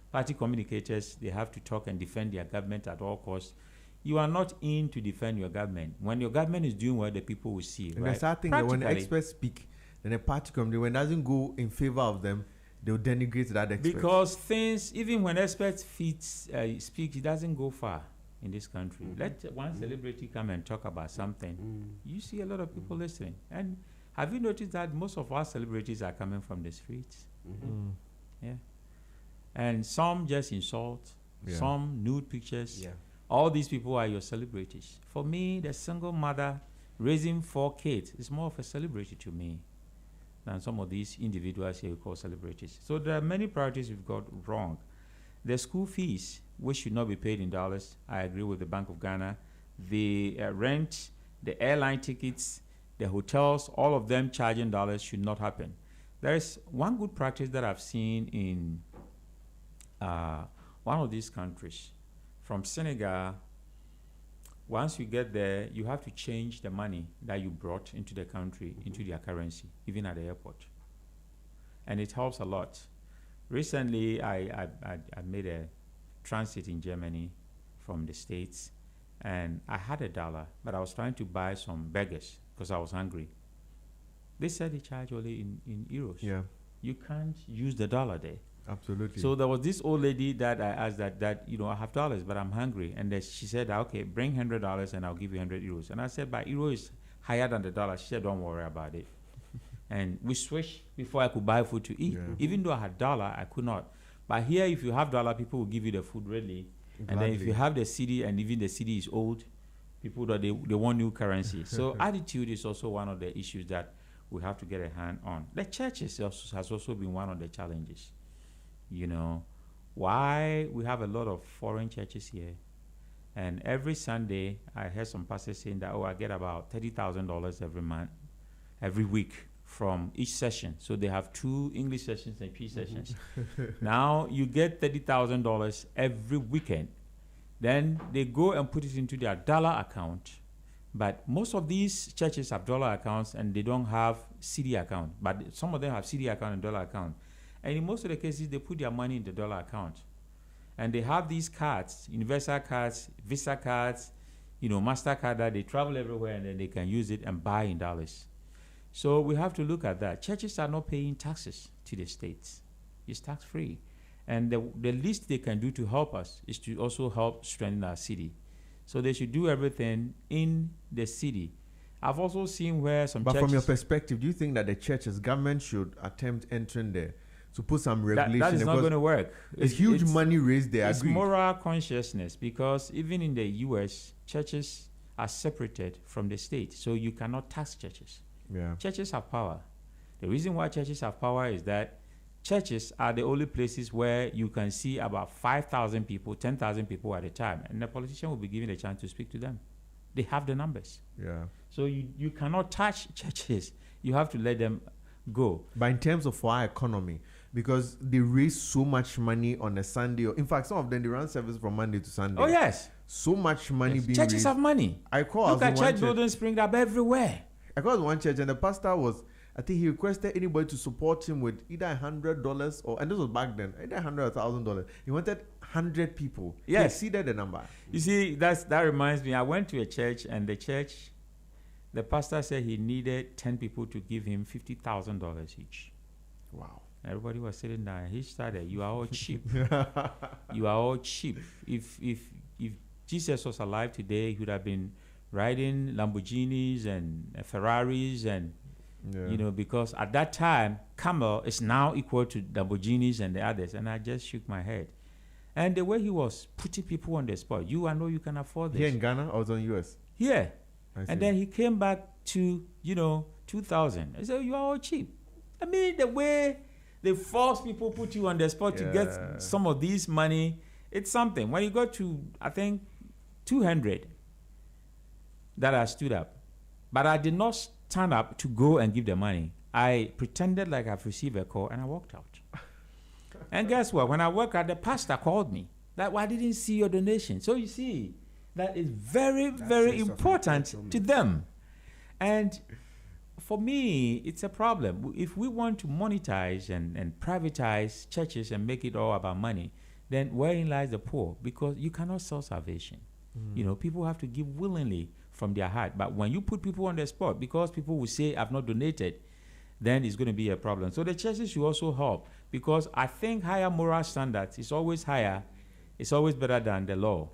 S2: party communicators, they have to talk and defend their government at all costs. You are not in to defend your government. When your government is doing well, the people will see,
S1: and
S2: right?
S1: the sad thing that when the experts speak, then a party committee, when it doesn't go in favor of them, they'll denigrate that expert.
S2: Because things, even when experts speak, it doesn't go far in this country. Let one celebrity come and talk about something. You see a lot of people listening. And have you noticed that most of our celebrities are coming from the streets? And some just insult, some nude pictures. All these people are your celebrities. For me, the single mother raising 4 kids is more of a celebrity to me than some of these individuals here we call celebrities. So there are many priorities we've got wrong. The school fees, which should not be paid in dollars, I agree with the Bank of Ghana. The rent, the airline tickets, the hotels, all of them charging dollars should not happen. There is one good practice that I've seen in one of these countries. From Senegal, once you get there, you have to change the money that you brought into the country, into their currency, even at the airport. And it helps a lot. Recently, I made a transit in Germany from the States, and I had $1, but I was trying to buy some burgers because I was hungry. They said they charge only in euros. You can't use the dollar there.
S1: Absolutely.
S2: So there was this old lady that I asked that I have dollars, but I'm hungry. And then she said, okay, bring $100 and I'll give you 100 euros. And I said, but euro is higher than the dollar. She said, don't worry about it. And we switched before I could buy food to eat. Even though I had $1, I could not. But here, if you have $1, people will give you the food readily. And then if you have the Cedi, and even the Cedi is old, people that they want new currency. So attitude is also one of the issues that we have to get a hand on. The churches has also been one of the challenges. You know, why we have a lot of foreign churches here. And every Sunday, I heard some pastors saying that, I get about $30,000 every week from each session. So they have 2 English sessions and 3 sessions. Now you get $30,000 every weekend. Then they go and put it into their dollar account. But most of these churches have dollar accounts and they don't have Cedi account. But some of them have Cedi account and dollar account. And in most of the cases, they put their money in the dollar account. And they have these cards, Universal cards, Visa cards, MasterCard, that they travel everywhere and then they can use it and buy in dollars. So we have to look at that. Churches are not paying taxes to the states. It's tax-free. And the least they can do to help us is to also help strengthen our city. So they should do everything in the city. I've also seen where some
S1: But
S2: churches...
S1: from your perspective, do you think that the churches, government should attempt entering there to put some regulation?
S2: That is not going to work.
S1: It's huge money raised there.
S2: It's moral consciousness, because even in the U.S., churches are separated from the state, so you cannot tax churches.
S1: Yeah.
S2: Churches have power. The reason why churches have power is that churches are the only places where you can see about 5,000 people, 10,000 people at a time, and the politician will be given a chance to speak to them. They have the numbers.
S1: Yeah.
S2: So you cannot touch churches. You have to let them go.
S1: But in terms of our economy, because they raise so much money on a Sunday, or in fact, some of them, they run service from Monday to Sunday.
S2: Oh, yes.
S1: So much money being
S2: Churches
S1: raised.
S2: have money. Look at church buildings spring up everywhere.
S1: I called one church, and the pastor was, I think he requested anybody to support him with either $100 or, and this was back then, either $100 or $1,000. He wanted 100 people.
S2: Yes.
S1: He exceeded the number.
S2: You see, that reminds me, I went to a church, and the pastor said he needed 10 people to give him $50,000 each.
S1: Wow.
S2: Everybody was sitting down. He started, you are all cheap. You are all cheap. If Jesus was alive today, he would have been riding Lamborghinis and Ferraris, and because at that time, camel is now equal to Lamborghinis and the others. And I just shook my head. And the way he was putting people on the spot, I know you can afford this.
S1: Here in Ghana or was on US?
S2: Here. And then he came back to, 2000. I said, you are all cheap. I mean, the way they force people, put you on the spot to get some of these money, it's something. When you go to, I think, 200, that I stood up. But I did not stand up to go and give the money. I pretended like I've received a call, and I walked out. And guess what? When I worked out, the pastor called me. That I didn't see your donation. So you see, that is very, very important to them. And for me, it's a problem. If we want to monetize and privatize churches and make it all about money, then wherein lies the poor? Because you cannot sell salvation. People have to give willingly from their heart. But when you put people on the spot, because people will say, I've not donated, then it's going to be a problem. So the churches should also help, because I think higher moral standards is always higher. It's always better than the law.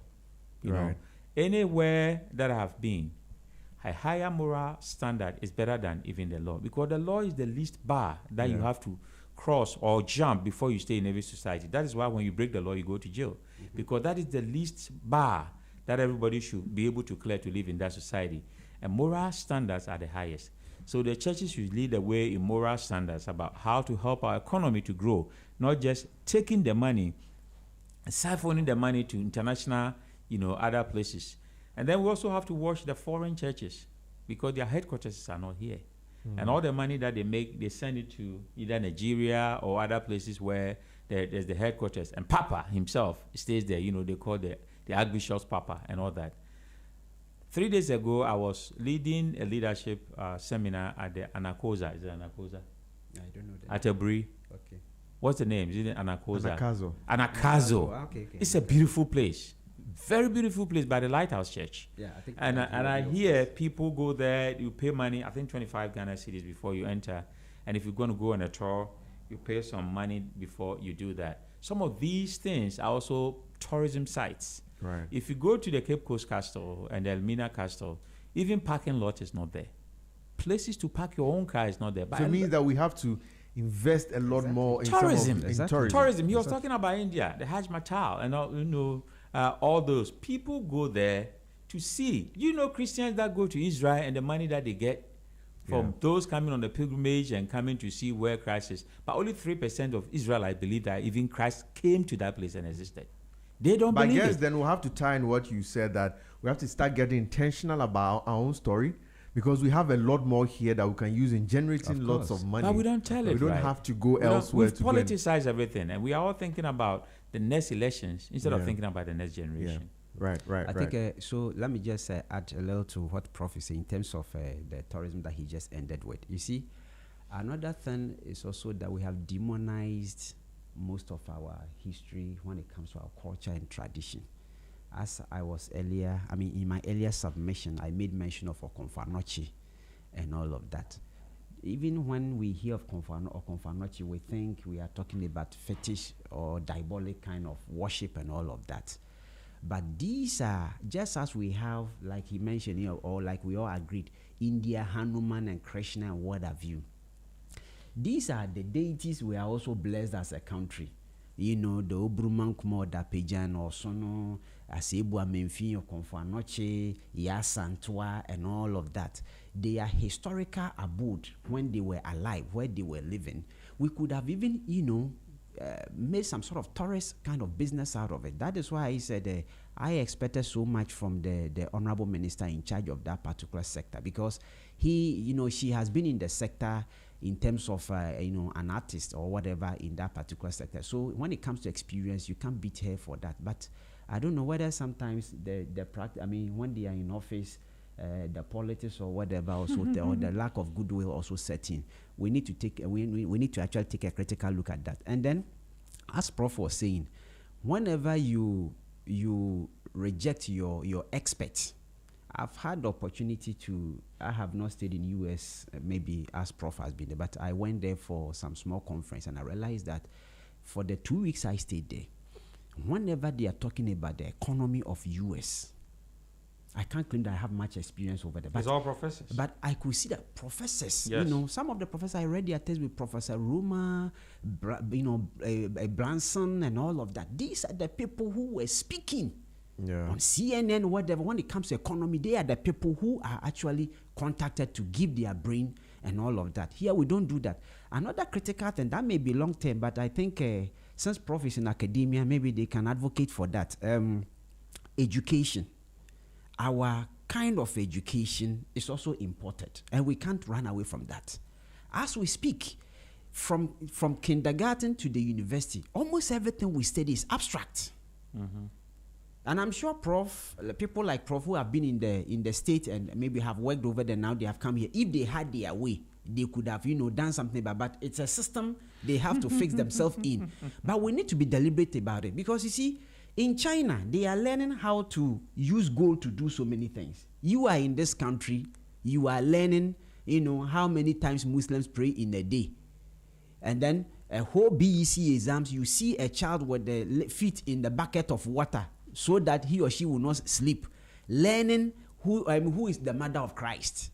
S2: You know, anywhere that I have been, a higher moral standard is better than even the law, because the law is the least bar that you have to cross or jump before you stay in every society. That is why when you break the law, you go to jail, because that is the least bar that everybody should be able to clear to live in that society. And moral standards are the highest. So the churches should lead the way in moral standards about how to help our economy to grow, not just taking the money, siphoning the money to international, other places. And then we also have to watch the foreign churches, because their headquarters are not here. And all the money that they make, they send it to either Nigeria or other places where there's the headquarters. And Papa himself stays there. They call the Archbishop's Papa and all that. 3 days ago, I was leading a leadership seminar at the Anakosa. Is it Anakosa?
S4: I don't know that.
S2: At Aburi.
S4: Okay.
S2: What's the name? Is it Anakosa?
S1: Anakazo.
S2: Anakazo.
S4: Okay.
S2: It's a beautiful place. Very beautiful place by the Lighthouse Church.
S4: Yeah, I think.
S2: And I hear people go there, you pay money, I think 25 Ghana cedis before you enter. And if you're going to go on a tour, you pay some money before you do that. Some of these things are also tourism sites.
S1: Right.
S2: If you go to the Cape Coast Castle and the Elmina Castle, even parking lot is not there. Places to park your own car is not there. But
S1: So it means that we have to invest a lot more in
S2: tourism.
S1: tourism.
S2: Tourism. He was talking about India, the Hajj Matal, and all, all those people go there to see. Christians that go to Israel and the money that they get from those coming on the pilgrimage and coming to see where Christ is. But only 3% of Israelites believe that even Christ came to that place and existed. They don't believe it.
S1: But I guess then we'll have to tie in what you said, that we have to start getting intentional about our own story, because we have a lot more here that we can use in generating lots of money.
S2: But we don't tell it.
S1: We don't have to go elsewhere.
S2: We've politicized everything, and we are all thinking about the next elections instead of thinking about the next generation.
S1: Right.
S4: I think, so let me just add a little to what Prof is saying in terms of the tourism that he just ended with. You see, another thing is also that we have demonized most of our history when it comes to our culture and tradition. As I was earlier, in my earlier submission, I made mention of Okomfanochi and all of that. even when we hear of Konfano or Konfanochi, we think we are talking about fetish or diabolic kind of worship and all of that. But these are, just as we have, like he mentioned, or like we all agreed, India, Hanuman and Krishna and what have you. These are the deities we are also blessed as a country. The Obruman Kumo da Pejan or Sono, Asebu Amenfi or Konfanoche, Yasantua, and all of that. They are historical abode when they were alive, where they were living. We could have even, made some sort of tourist kind of business out of it. That is why I said I expected so much from the honorable minister in charge of that particular sector, because she has been in the sector in terms of an artist or whatever in that particular sector. So when it comes to experience, you can't beat her for that. But I don't know whether sometimes when they are in office, the politics or whatever also or the lack of goodwill also set in. We need to take we need to actually take a critical look at that. And then, as Prof was saying, whenever you reject your experts, I've had the opportunity I have not stayed in US maybe as Prof has been there, but I went there for some small conference and I realized that for the 2 weeks I stayed there, whenever they are talking about the economy of US, I can't claim that I have much experience over there. But
S2: it's all professors.
S4: But I could see that professors,
S2: yes.
S4: Some of the professors I read their tests with Professor Roma, Branson and all of that. These are the people who were speaking on CNN, whatever. When it comes to economy, they are the people who are actually contacted to give their brain and all of that. Here we don't do that. Another critical thing, that may be long term, but I think since Prof is in academia, maybe they can advocate for that. Education. Our kind of education is also important, and we can't run away from that. As we speak, from kindergarten to the university, almost everything we study is abstract. Mm-hmm. And I'm sure people like Prof who have been in the state and maybe have worked over there, now they have come here. If they had their way, they could have, done something about it. But it's a system they have to fix themselves in. But we need to be deliberate about it, because you see, in China, they are learning how to use gold to do so many things. You are in this country, you are learning, how many times Muslims pray in a day. And then a whole BEC exams, you see a child with the feet in the bucket of water so that he or she will not sleep. Learning who is the mother of Christ.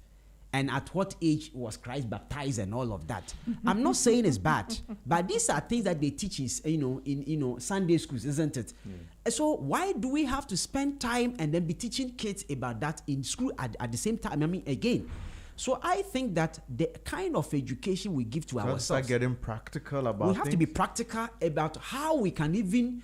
S4: And at what age was Christ baptized and all of that. I'm not saying it's bad, but these are things that they teach in Sunday schools, isn't it? Yeah. So why do we have to spend time and then be teaching kids about that in school at the same time? Again. So I think that the kind of education we give to ourselves,
S1: start getting practical about
S4: we have to be practical about how we can even,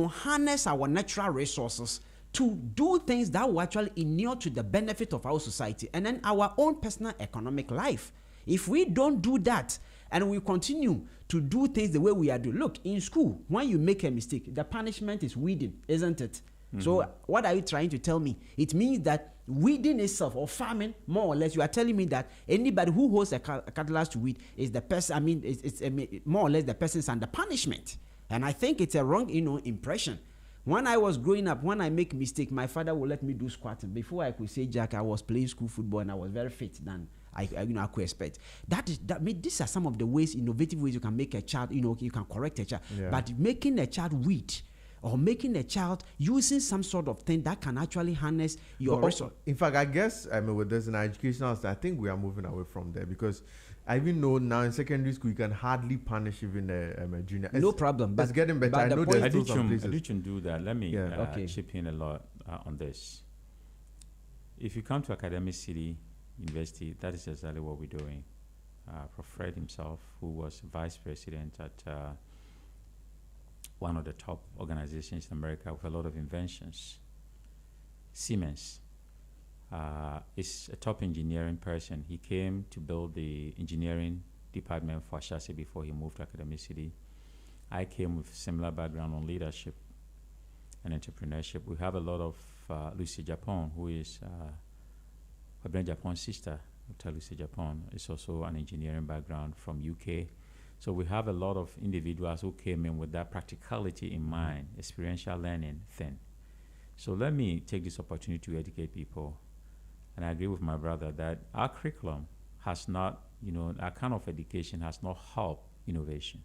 S4: harness our natural resources to do things that will actually inure to the benefit of our society and then our own personal economic life. If we don't do that and we continue to do things the way we are doing, look, in school, when you make a mistake, the punishment is weeding, isn't it? Mm-hmm. So what are you trying to tell me? It means that weeding itself, or farming, more or less, you are telling me that anybody who holds a cutlass to weed is the person, it's more or less the person is under punishment. And I think it's a wrong, impression. When I was growing up, when I make mistake, my father would let me do squatting. Before I could say Jack, I was playing school football and I was very fit than I could expect. These are some of the ways, innovative ways you can make a child, you can correct a child. Yeah. But making a child read or making a child using some sort of thing that can actually harness your resource.
S1: In fact, I guess with this in educational, I think we are moving away from there, because I even know now in secondary school you can hardly punish even a junior.
S4: No problem.
S1: But it's getting better. I know there's still some places.
S2: I didn't do that. Let me chip in a lot on this. If you come to Academic City University, that is exactly what we're doing. Prof. Fred himself, who was vice president at one of the top organizations in America with a lot of inventions, Siemens, is a top engineering person. He came to build the engineering department for Ashase before he moved to Academic City. I came with similar background on leadership and entrepreneurship. We have a lot of Lucy Japon, who is Wabren Japon's sister. Dr. Lucy Japon is also an engineering background from UK. So we have a lot of individuals who came in with that practicality in mind, experiential learning thing. So let me take this opportunity to educate people. And I agree with my brother that our curriculum has not that kind of education has not helped innovation.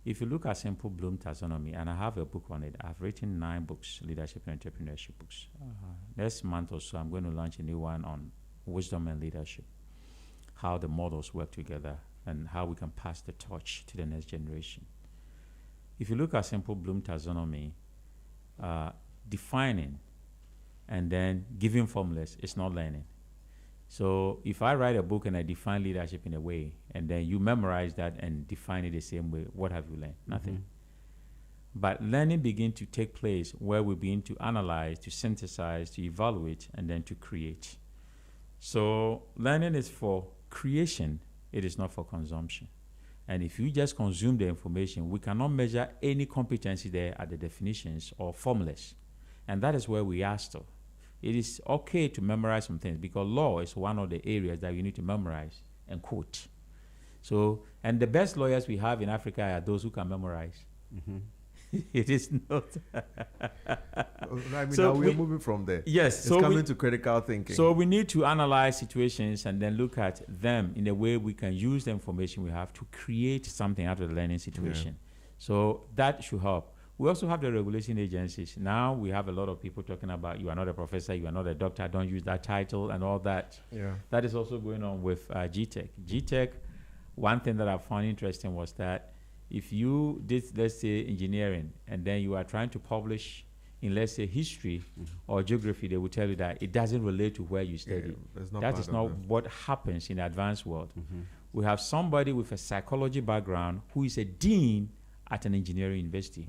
S2: If you look at Simple Bloom taxonomy, and I have a book on it, I've written 9 books, leadership and entrepreneurship books. Next month or so, I'm going to launch a new one on wisdom and leadership, how the models work together and how we can pass the torch to the next generation. If you look at Simple Bloom taxonomy, defining and then giving formulas is not learning. So if I write a book and I define leadership in a way, and then you memorize that and define it the same way, what have you learned? Nothing. But learning begins to take place where we begin to analyze, to synthesize, to evaluate, and then to create. So learning is for creation, it is not for consumption. And if you just consume the information, we cannot measure any competency there at the definitions or formulas. And that is where we are still. It is okay to memorize some things because law is one of the areas that you need to memorize and quote. So, and the best lawyers we have in Africa are those who can memorize. It is not.
S1: I mean, so now we're moving from there.
S2: Yes.
S1: It's coming to critical thinking.
S2: So we need to analyze situations and then look at them in a way we can use the information we have to create something out of the learning situation. So that should help. We also have the regulation agencies. Now we have a lot of people talking about you are not a professor, you are not a doctor, don't use that title and all that. Yeah. That is also going on with GTech. GTech, one thing that I found interesting was that if you did, let's say, engineering, and then you are trying to publish in, let's say, history or geography, they will tell you that it doesn't relate to where you studied. That is not what happens in the advanced world. We have somebody with a psychology background who is a dean at an engineering university.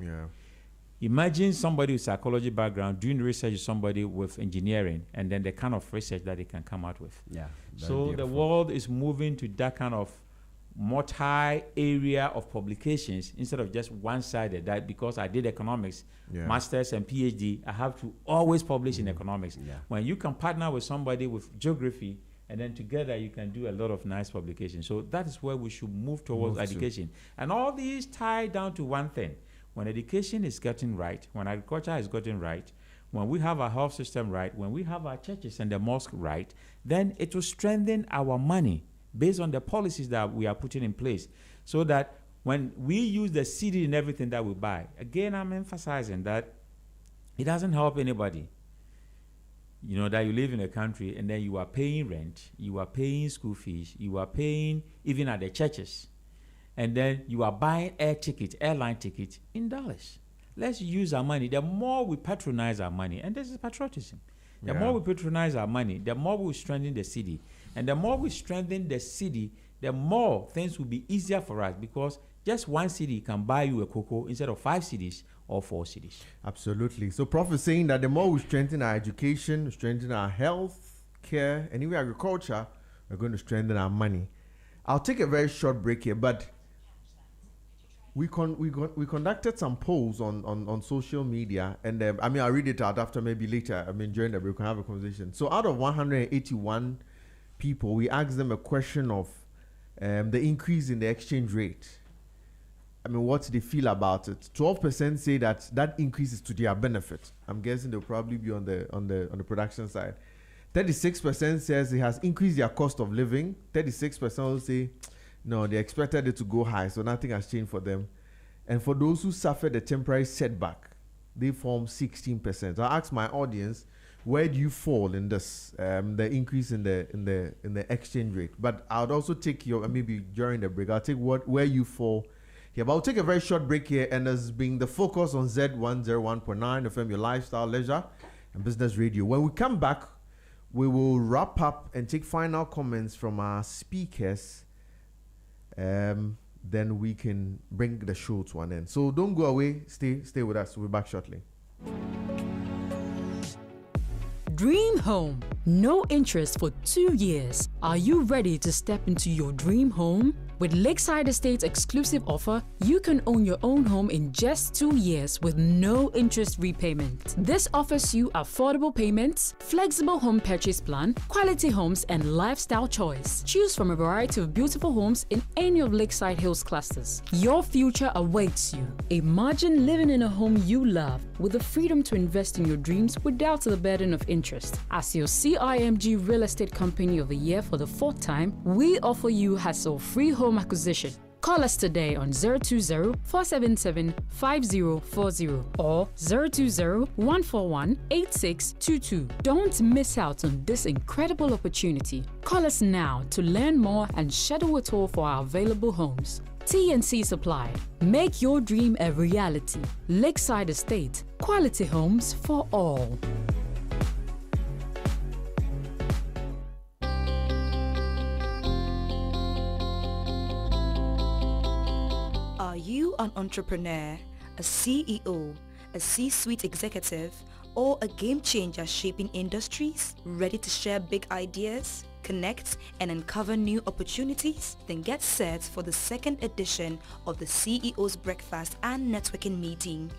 S2: Imagine somebody with psychology background doing research with somebody with engineering, and then the kind of research that they can come out with. So the world is moving to that kind of multi-area of publications instead of just one-sided. That because I did economics, masters and PhD, I have to always publish in economics. When you can partner with somebody with geography, and then together you can do a lot of nice publications. So that is where we should move towards education. And all these tie down to one thing. When education is getting right, when agriculture is getting right, when we have our health system right, when we have our churches and the mosque right, then it will strengthen our money based on the policies that we are putting in place. So that when we use the Cedi in everything that we buy, again, I'm emphasizing that it doesn't help anybody. That you live in a country and then you are paying rent, you are paying school fees, you are paying even at the churches. And then you are buying airline ticket in dollars. Let's use our money. The more we patronize our money, and this is patriotism, the more we patronize our money, the more we strengthen the city. And the more we strengthen the city, the more things will be easier for us because just one city can buy you a cocoa instead of 5 cities or 4 cities.
S1: Absolutely. So Prof is saying that the more we strengthen our education, strengthen our health care, and even agriculture, we're going to strengthen our money. I'll take a very short break here, but we conducted some polls on social media, and I'll read it out after maybe later. During the break we can have a conversation. So out of 181 people, we asked them a question of the increase in the exchange rate. What they feel about it. 12% say that increase is to their benefit. I'm guessing they'll probably be on the production side. 36% says it has increased their cost of living. 36% will say no, they expected it to go high, so nothing has changed for them. And for those who suffered a temporary setback, they form 16%. So I asked my audience, where do you fall in this, the increase in the exchange rate? But I would also take your, maybe during the break, I'll take where you fall here. But I'll take a very short break here, and as being the focus on Z101.9 FM, your lifestyle, leisure, and business radio. When we come back, we will wrap up and take final comments from our speakers. Then we can bring the show to an end. So don't go away. Stay with us. We'll be back shortly.
S5: Dream home. No interest for 2 years. Are you ready to step into your dream home? With Lakeside Estate's exclusive offer, you can own your own home in just 2 years with no interest repayment. This offers you affordable payments, flexible home purchase plan, quality homes, and lifestyle choice. Choose from a variety of beautiful homes in any of Lakeside Hills clusters. Your future awaits you. Imagine living in a home you love with the freedom to invest in your dreams without the burden of interest. As your CIMG Real Estate Company of the Year for the 4th time, we offer you hassle-free home acquisition. Call us today on 020-477-5040 or 020-141-8622. Don't miss out on this incredible opportunity. Call us now to learn more and schedule a tour for our available homes. T&C Supply. Make your dream a reality. Lakeside Estate. Quality homes for all.
S6: Are you an entrepreneur, a CEO, a C-suite executive, or a game changer shaping industries? Ready to share big ideas, connect, and uncover new opportunities? Then get set for the 2nd edition of the CEO's Breakfast and Networking Meeting,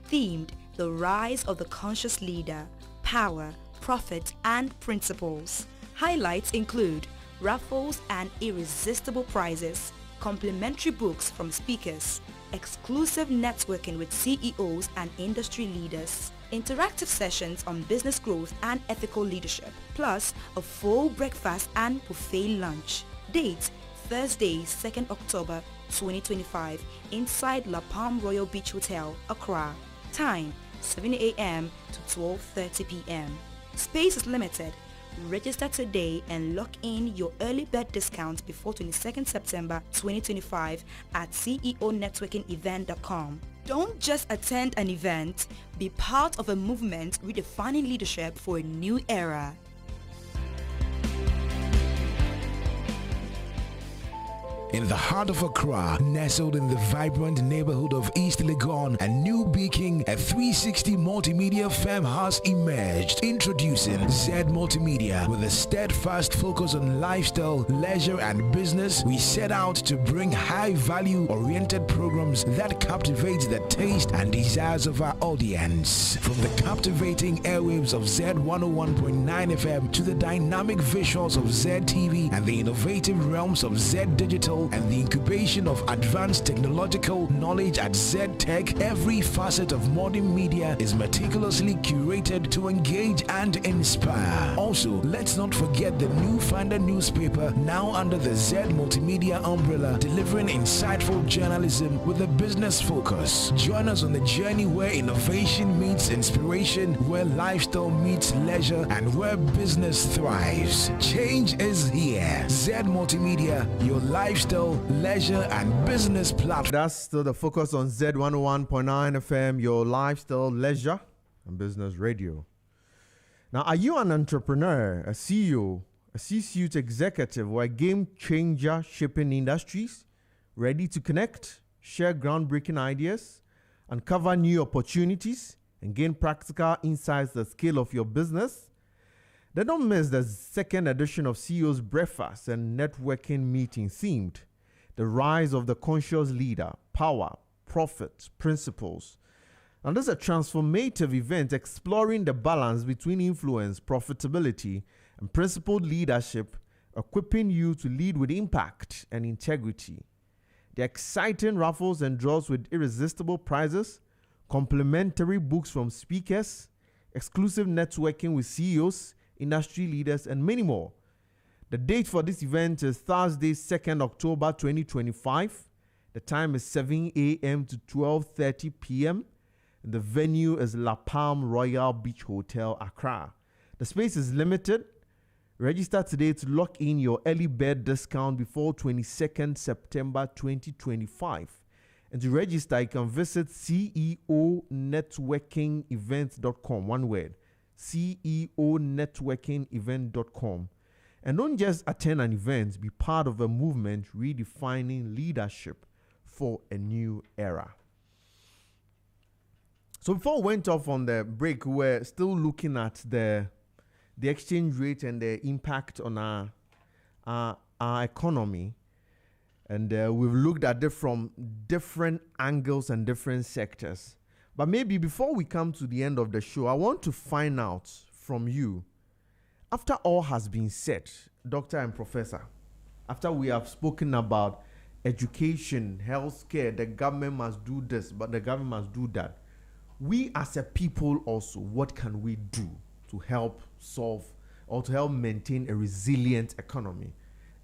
S6: themed The Rise of the Conscious Leader, Power, Profit, and Principles. Highlights include raffles and irresistible prizes, complimentary books from speakers, exclusive networking with CEOs and industry leaders, interactive sessions on business growth and ethical leadership, plus a full breakfast and buffet lunch. Date: Thursday, 2nd October 2025, inside La Palm Royal Beach Hotel, Accra. Time: 7 a.m. to 12:30 p.m. Space is limited. Register today and lock in your early bird discount before 22nd September 2025 at ceonetworkingevent.com. Don't just attend an event, be part of a movement redefining leadership for a new era.
S7: In the heart of Accra, nestled in the vibrant neighborhood of East Legon and New Beacon, a 360 multimedia firm has emerged. Introducing Z Multimedia. With a steadfast focus on lifestyle, leisure, and business, we set out to bring high-value oriented programs that captivate the taste and desires of our audience. From the captivating airwaves of Z 101.9 FM to the dynamic visuals of Z TV and the innovative realms of Z Digital and the incubation of advanced technological knowledge at Z-Tech, every facet of modern media is meticulously curated to engage and inspire. Also, let's not forget the new-founded newspaper now under the Z Multimedia umbrella, delivering insightful journalism with a business focus. Join us on the journey where innovation meets inspiration, where lifestyle meets leisure, and where business thrives. Change is here. Z Multimedia, your lifestyle, leisure, and business platform.
S1: That's still the focus on Z 101.9 FM, your lifestyle, leisure, and business radio. Now, are you an entrepreneur, a CEO, a C-suite executive, or a game changer shaping industries? Ready to connect, share groundbreaking ideas, uncover new opportunities, and gain practical insights the scale of your business? Then don't miss the 2nd edition of CEO's Breakfast and Networking Meeting themed The Rise of the Conscious Leader, Power, Profit, Principles. And this is a transformative event exploring the balance between influence, profitability, and principled leadership, equipping you to lead with impact and integrity. The exciting raffles and draws with irresistible prizes, complimentary books from speakers, exclusive networking with CEOs, industry leaders, and many more. The date for this event is Thursday, 2nd October 2025. The time is 7 a.m. to 12:30 p.m. And the venue is La Palm Royal Beach Hotel, Accra. The space is limited. Register today to lock in your early bird discount before 22nd September 2025. And to register, you can visit ceonetworkingevent.com. One word. ceonetworkingevent.com. And don't just attend an event, be part of a movement redefining leadership for a new era. So before we went off on the break, we're still looking at the exchange rate and the impact on our economy. And we've looked at it from different angles and different sectors. But maybe before we come to the end of the show, I want to find out from you, after all has been said, Doctor and Professor, after we have spoken about education, healthcare, the government must do this, but the government must do that. We as a people also, what can we do to help solve or to help maintain a resilient economy.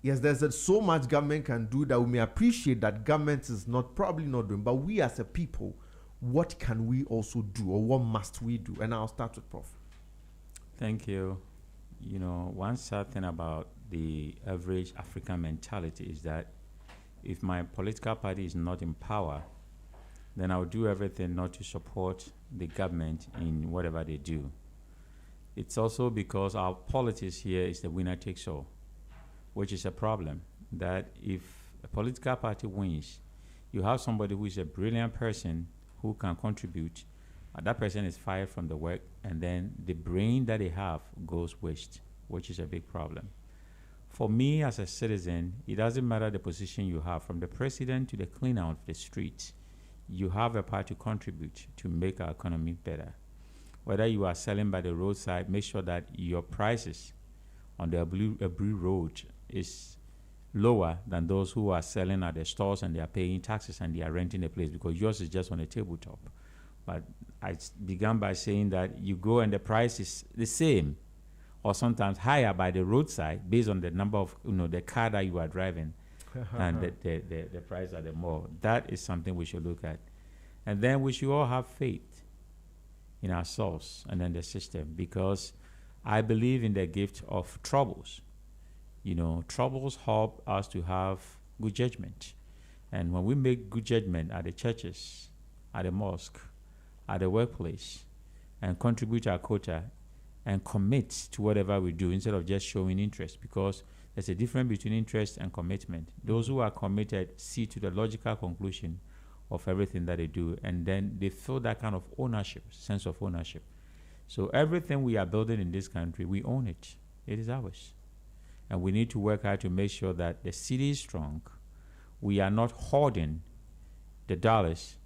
S1: Yes, there's so much government can do that we may appreciate that government is probably not doing, but we as a people, what can we also do, or what must we do? And I'll start with Prof.
S2: Thank you. You know, one sad thing about the average African mentality is that if my political party is not in power, then I'll do everything not to support the government in whatever they do. It's also because our politics here is the winner takes all, which is a problem. That if a political party wins, you have somebody who is a brilliant person who can contribute, that person is fired from the work, and then the brain that they have goes waste, which is a big problem. For me as a citizen, it doesn't matter the position you have, from the president to the cleaner of the street, you have a part to contribute to make our economy better. Whether you are selling by the roadside, make sure that your prices on the Abu road is lower than those who are selling at the stores and they are paying taxes and they are renting a place, because yours is just on a tabletop. But I began by saying that you go and the price is the same or sometimes higher by the roadside based on the number of, the car that you are driving and the price at the mall. That is something we should look at. And then we should all have faith in ourselves and in the system, because I believe in the gift of troubles. Troubles help us to have good judgment. And when we make good judgment at the churches, at the mosque, at the workplace, and contribute our quota and commit to whatever we do instead of just showing interest, because there's a difference between interest and commitment. Those who are committed see to the logical conclusion of everything that they do, and then they feel that kind of ownership, sense of ownership. So everything we are building in this country, we own it. It is ours. And we need to work hard to make sure that the city is strong. We are not hoarding the dollars.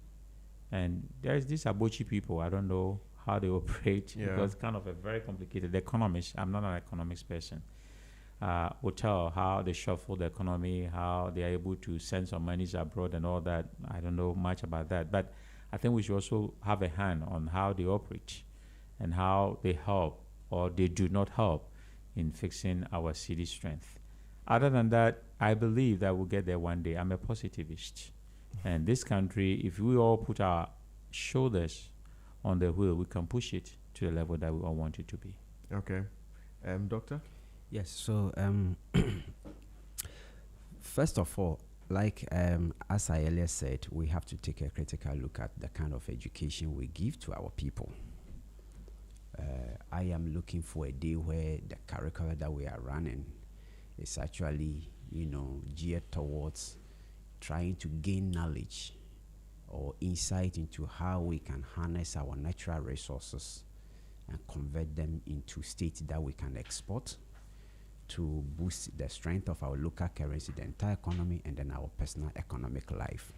S2: And there's these Abochi people, I don't know how they operate, because it's kind of a very complicated economist. I'm not an economics person. Will tell how they shuffle the economy, how they are able to send some monies abroad and all that. I don't know much about that. But I think we should also have a hand on how they operate and how they help or they do not help in fixing our city strength. Other than that, I believe that we'll get there one day. I'm a positivist. And this country, if we all put our shoulders on the wheel, we can push it to the level that we all want it to be.
S1: Okay. Doctor?
S4: Yes, so first of all, like as I earlier said, we have to take a critical look at the kind of education we give to our people. I am looking for a day where the curriculum that we are running is actually, geared towards trying to gain knowledge or insight into how we can harness our natural resources and convert them into states that we can export to boost the strength of our local currency, the entire economy, and then our personal economic life.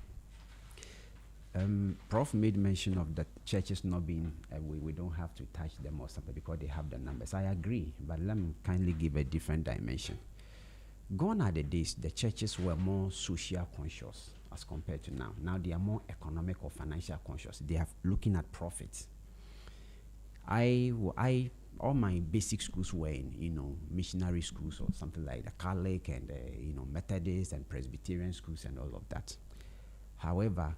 S4: Prof made mention of the churches not being, we don't have to touch them or something because they have the numbers. I agree, but let me kindly give a different dimension. Gone are the days the churches were more social conscious as compared to now. Now they are more economic or financial conscious. They are looking at profits. All my basic schools were in, missionary schools or something like the Catholic and, Methodist and Presbyterian schools and all of that. However,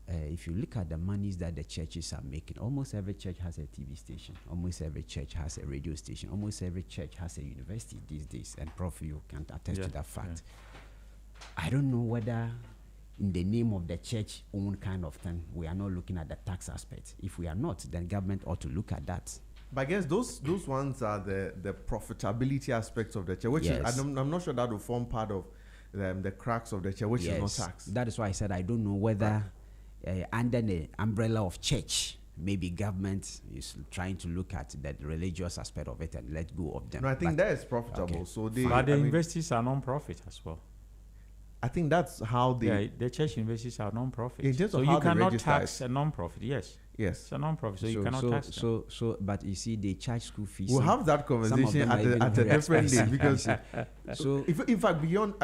S4: if you look at the monies that the churches are making, almost every church has a TV station. Almost every church has a radio station. Almost every church has a university these days. And Prof, you can attest to that fact. Yeah. I don't know whether in the name of the church own kind of thing, we are not looking at the tax aspect. If we are not, then government ought to look at that.
S1: But I guess those ones are the profitability aspects of the church, which is, I'm not sure that will form part of the cracks of the church, which is not tax.
S4: That is why I said I don't know whether under the umbrella of church, maybe government is trying to look at the religious aspect of it and let go of them.
S1: No, I think that is profitable. Okay. So
S2: but the universities are non-profit as well.
S1: I think that's how
S2: the church universities are non-profit.
S1: So
S2: you cannot tax a non-profit. Yes,
S1: it's
S2: a non-profit, so you cannot tax them.
S4: But you see, they charge school fees.
S1: We'll have that conversation at a different day because so if in fact beyond,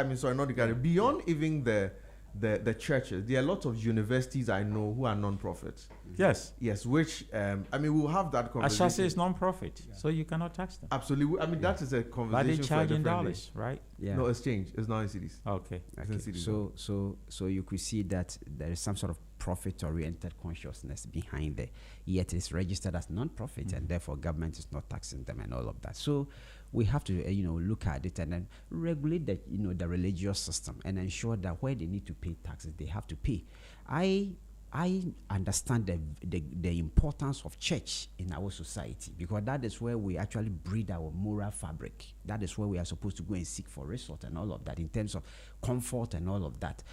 S1: beyond even the churches, there are lots of universities I know who are non-profits.
S2: Yes.
S1: Yes, which we'll have that conversation.
S2: Ashase is non-profit, so you cannot tax them.
S1: Absolutely. That is a conversation.
S2: But they charge
S1: for a
S2: in
S1: different
S2: dollars, right?
S4: Yeah.
S1: No, exchange. It's not in cities.
S2: Okay.
S1: It's in cities.
S4: So you could see that there is some sort of profit-oriented consciousness behind there. Yet it's registered as non-profit, and therefore government is not taxing them and all of that. So we have to look at it and then regulate the religious system and ensure that where they need to pay taxes, they have to pay. I understand the importance of church in our society, because that is where we actually breed our moral fabric. That is where we are supposed to go and seek for result and all of that in terms of comfort and all of that.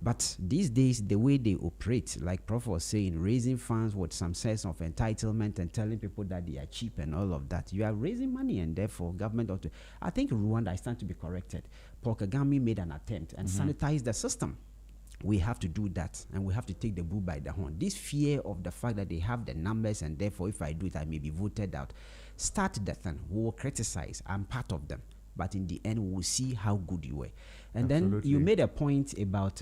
S4: But these days, the way they operate, like Prof was saying, raising funds with some sense of entitlement and telling people that they are cheap and all of that, you are raising money, and therefore government ought to. I think Rwanda, I stand to be corrected. Paul Kagame made an attempt and sanitized the system. We have to do that, and we have to take the bull by the horn. This fear of the fact that they have the numbers, and therefore if I do it, I may be voted out. Start the thing. We will criticize. I'm part of them. But in the end, we will see how good you were. And
S1: Absolutely.
S4: then you made a point about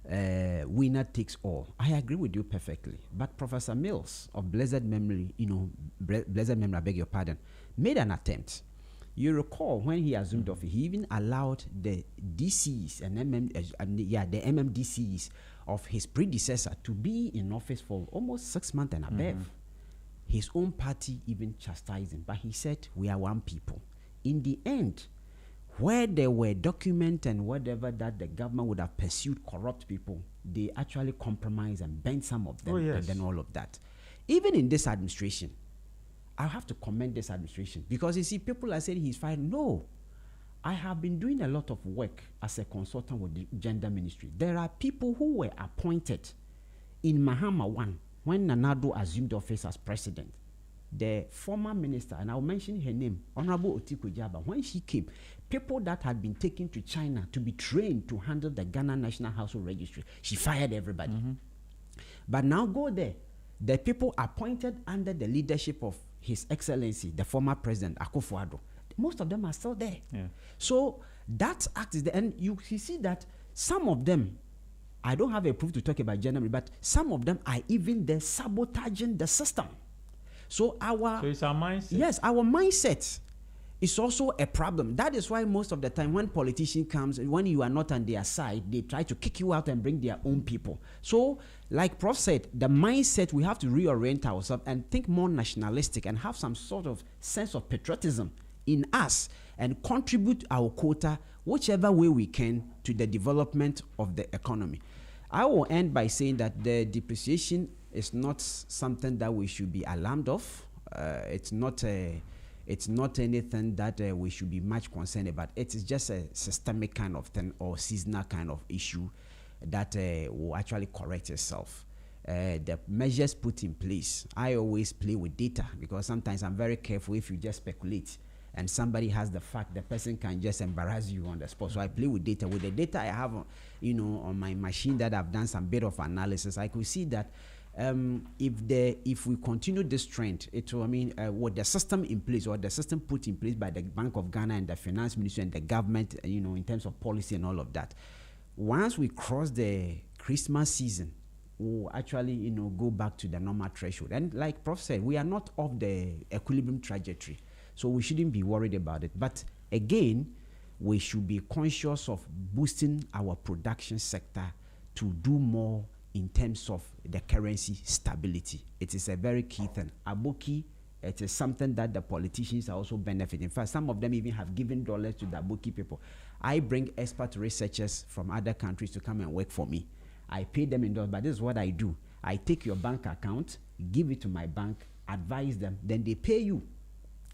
S4: winner takes all. I agree with you perfectly. But Professor Mills of blessed memory, I beg your pardon, made an attempt. You recall when he assumed office, he even allowed the DCs and the MMDCs of his predecessor to be in office for almost 6 months and above. His own party even chastised him, but he said, we are one people. In the end, where there were documents and whatever that the government would have pursued corrupt people, they actually compromised and banned some of them, and then all of that. Even in this administration, I have to commend this administration, because you see, people are saying he's fired. No, I have been doing a lot of work as a consultant with the gender ministry. There are people who were appointed in Mahama 1 when Nanado assumed office as president. The former minister, and I'll mention her name, Honorable Otiko Jaba, when she came, people that had been taken to China to be trained to handle the Ghana National Household Registry, she fired everybody. But now go there. The people appointed under the leadership of His Excellency, the former president, Akufo-Addo, most of them are still there. Yeah. So that act is there. And you see that some of them, I don't have a proof to talk about generally, but some of them are even there sabotaging the system. So it's our mindset. Yes, our mindset is also a problem. That is why most of the time when politician comes, when you are not on their side, they try to kick you out and bring their own people. So, like Prof said, the mindset, we have to reorient ourselves and think more nationalistic and have some sort of sense of patriotism in us and contribute our quota, whichever way we can, to the development of the economy. I will end by saying that the depreciation is not something that we should be alarmed of. It's not anything that we should be much concerned about. It is just a systemic kind of thing or seasonal kind of issue that will actually correct itself. The measures put in place, I always play with data, because sometimes I'm very careful if you just speculate and somebody has the fact, the person can just embarrass you on the spot. So I play with data. With the data I have, on my machine that I've done some bit of analysis, I could see that if we continue this trend, it will with the system in place, or the system put in place by the Bank of Ghana and the Finance Ministry and the government, in terms of policy and all of that, once we cross the Christmas season, we'll actually, go back to the normal threshold. And like Prof said, we are not off the equilibrium trajectory, so we shouldn't be worried about it. But again, we should be conscious of boosting our production sector to do more in terms of the currency stability. It is a very key thing. Aboki, it is something that the politicians are also benefiting. In fact, some of them even have given dollars to the Aboki people. I bring expert researchers from other countries to come and work for me. I pay them in dollars, but this is what I do. I take your bank account, give it to my bank, advise them, then they pay you.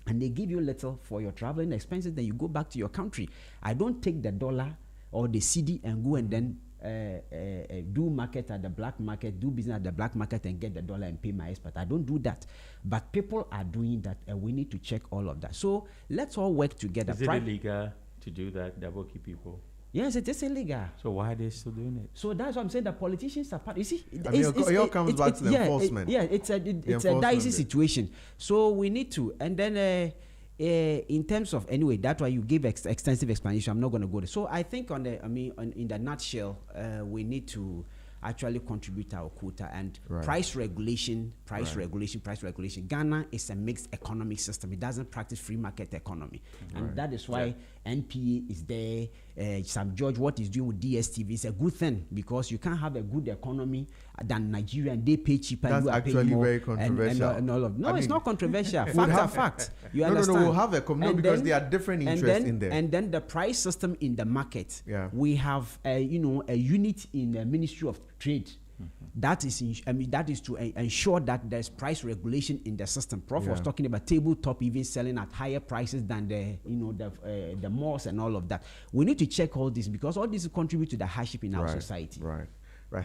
S4: And they give you little for your traveling expenses, then you go back to your country. I don't take the dollar or the Cedi and go and then do market at the black market, do business at the black market and get the dollar and pay my expert. I don't do that. But people are doing that, and we need to check all of that. So let's all work together.
S2: Is it illegal to do that, the Aboki people?
S4: Yes, it is illegal.
S2: So why are they still doing it?
S4: So that's what I'm saying. The politicians are part. You see,
S1: it all comes back to the enforcement.
S4: It's a dicey situation. So we need to, and then in terms of anyway, that's why you give extensive explanation. I'm not going to go there. So I think in the nutshell, we need to actually contribute to our quota. And
S1: Right.
S4: price regulation. Ghana is a mixed economic system. It doesn't practice free market economy. And that is why NPA is there. Sam George, what he's doing with DSTV is a good thing, because you can't have a good economy than Nigeria, and they pay cheaper.
S1: That's
S4: you are
S1: actually
S4: paying more,
S1: very controversial.
S4: And all of, no,
S1: I
S4: it's
S1: mean,
S4: not controversial. Facts are facts. You understand?
S1: We'll have a no,
S4: And
S1: because
S4: then-
S1: there are different
S4: and
S1: interests
S4: then-
S1: in there.
S4: And then the price system in the market.
S1: Yeah.
S4: We have a unit in the Ministry of Trade. That is to ensure that there's price regulation in the system. Prof was
S1: Yeah.
S4: talking about tabletop even selling at higher prices than the malls and all of that. We need to check all this, because all this will contribute to the hardship in our society.
S1: Right.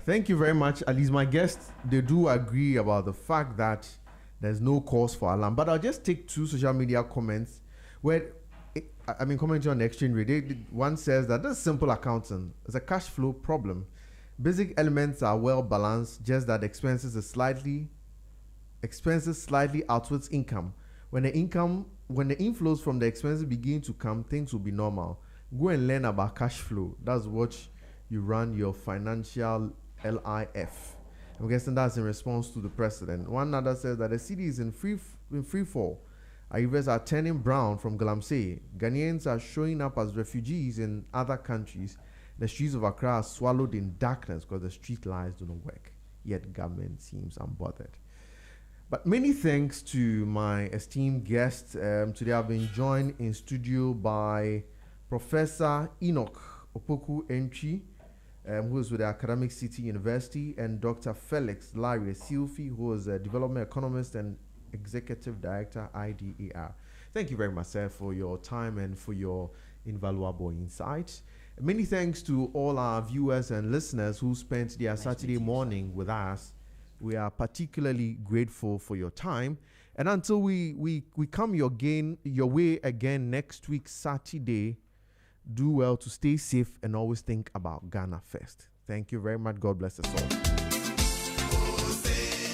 S1: Thank you very much. At least my guests, they do agree about the fact that there's no cause for alarm. But I'll just take 2 social media comments where, commenting on the exchange rate. One says that this simple accounting is a cash flow problem. Basic elements are well balanced, just that expenses slightly outweighs income. When the inflows from the expenses begin to come, things will be normal. Go and learn about cash flow. That's what you run your financial LIF. I'm guessing that's in response to the president. One other says that the city is in free fall. Rivers are turning brown from Galamsey. Ghanaians are showing up as refugees in other countries. The streets of Accra are swallowed in darkness because the street lights do not work. Yet government seems unbothered. But many thanks to my esteemed guests. Today I've been joined in studio by Professor Enoch Opoku Entry, who is with the Academic City University, and Dr. Felix Larry Silfi, who is a development economist and executive director, IDER. Thank you very much, sir, for your time and for your invaluable insights. Many thanks to all our viewers and listeners who spent their Saturday morning with us. We are particularly grateful for your time. And until we come your way again next week, Saturday, do well to stay safe and always think about Ghana first. Thank you very much. God bless us all.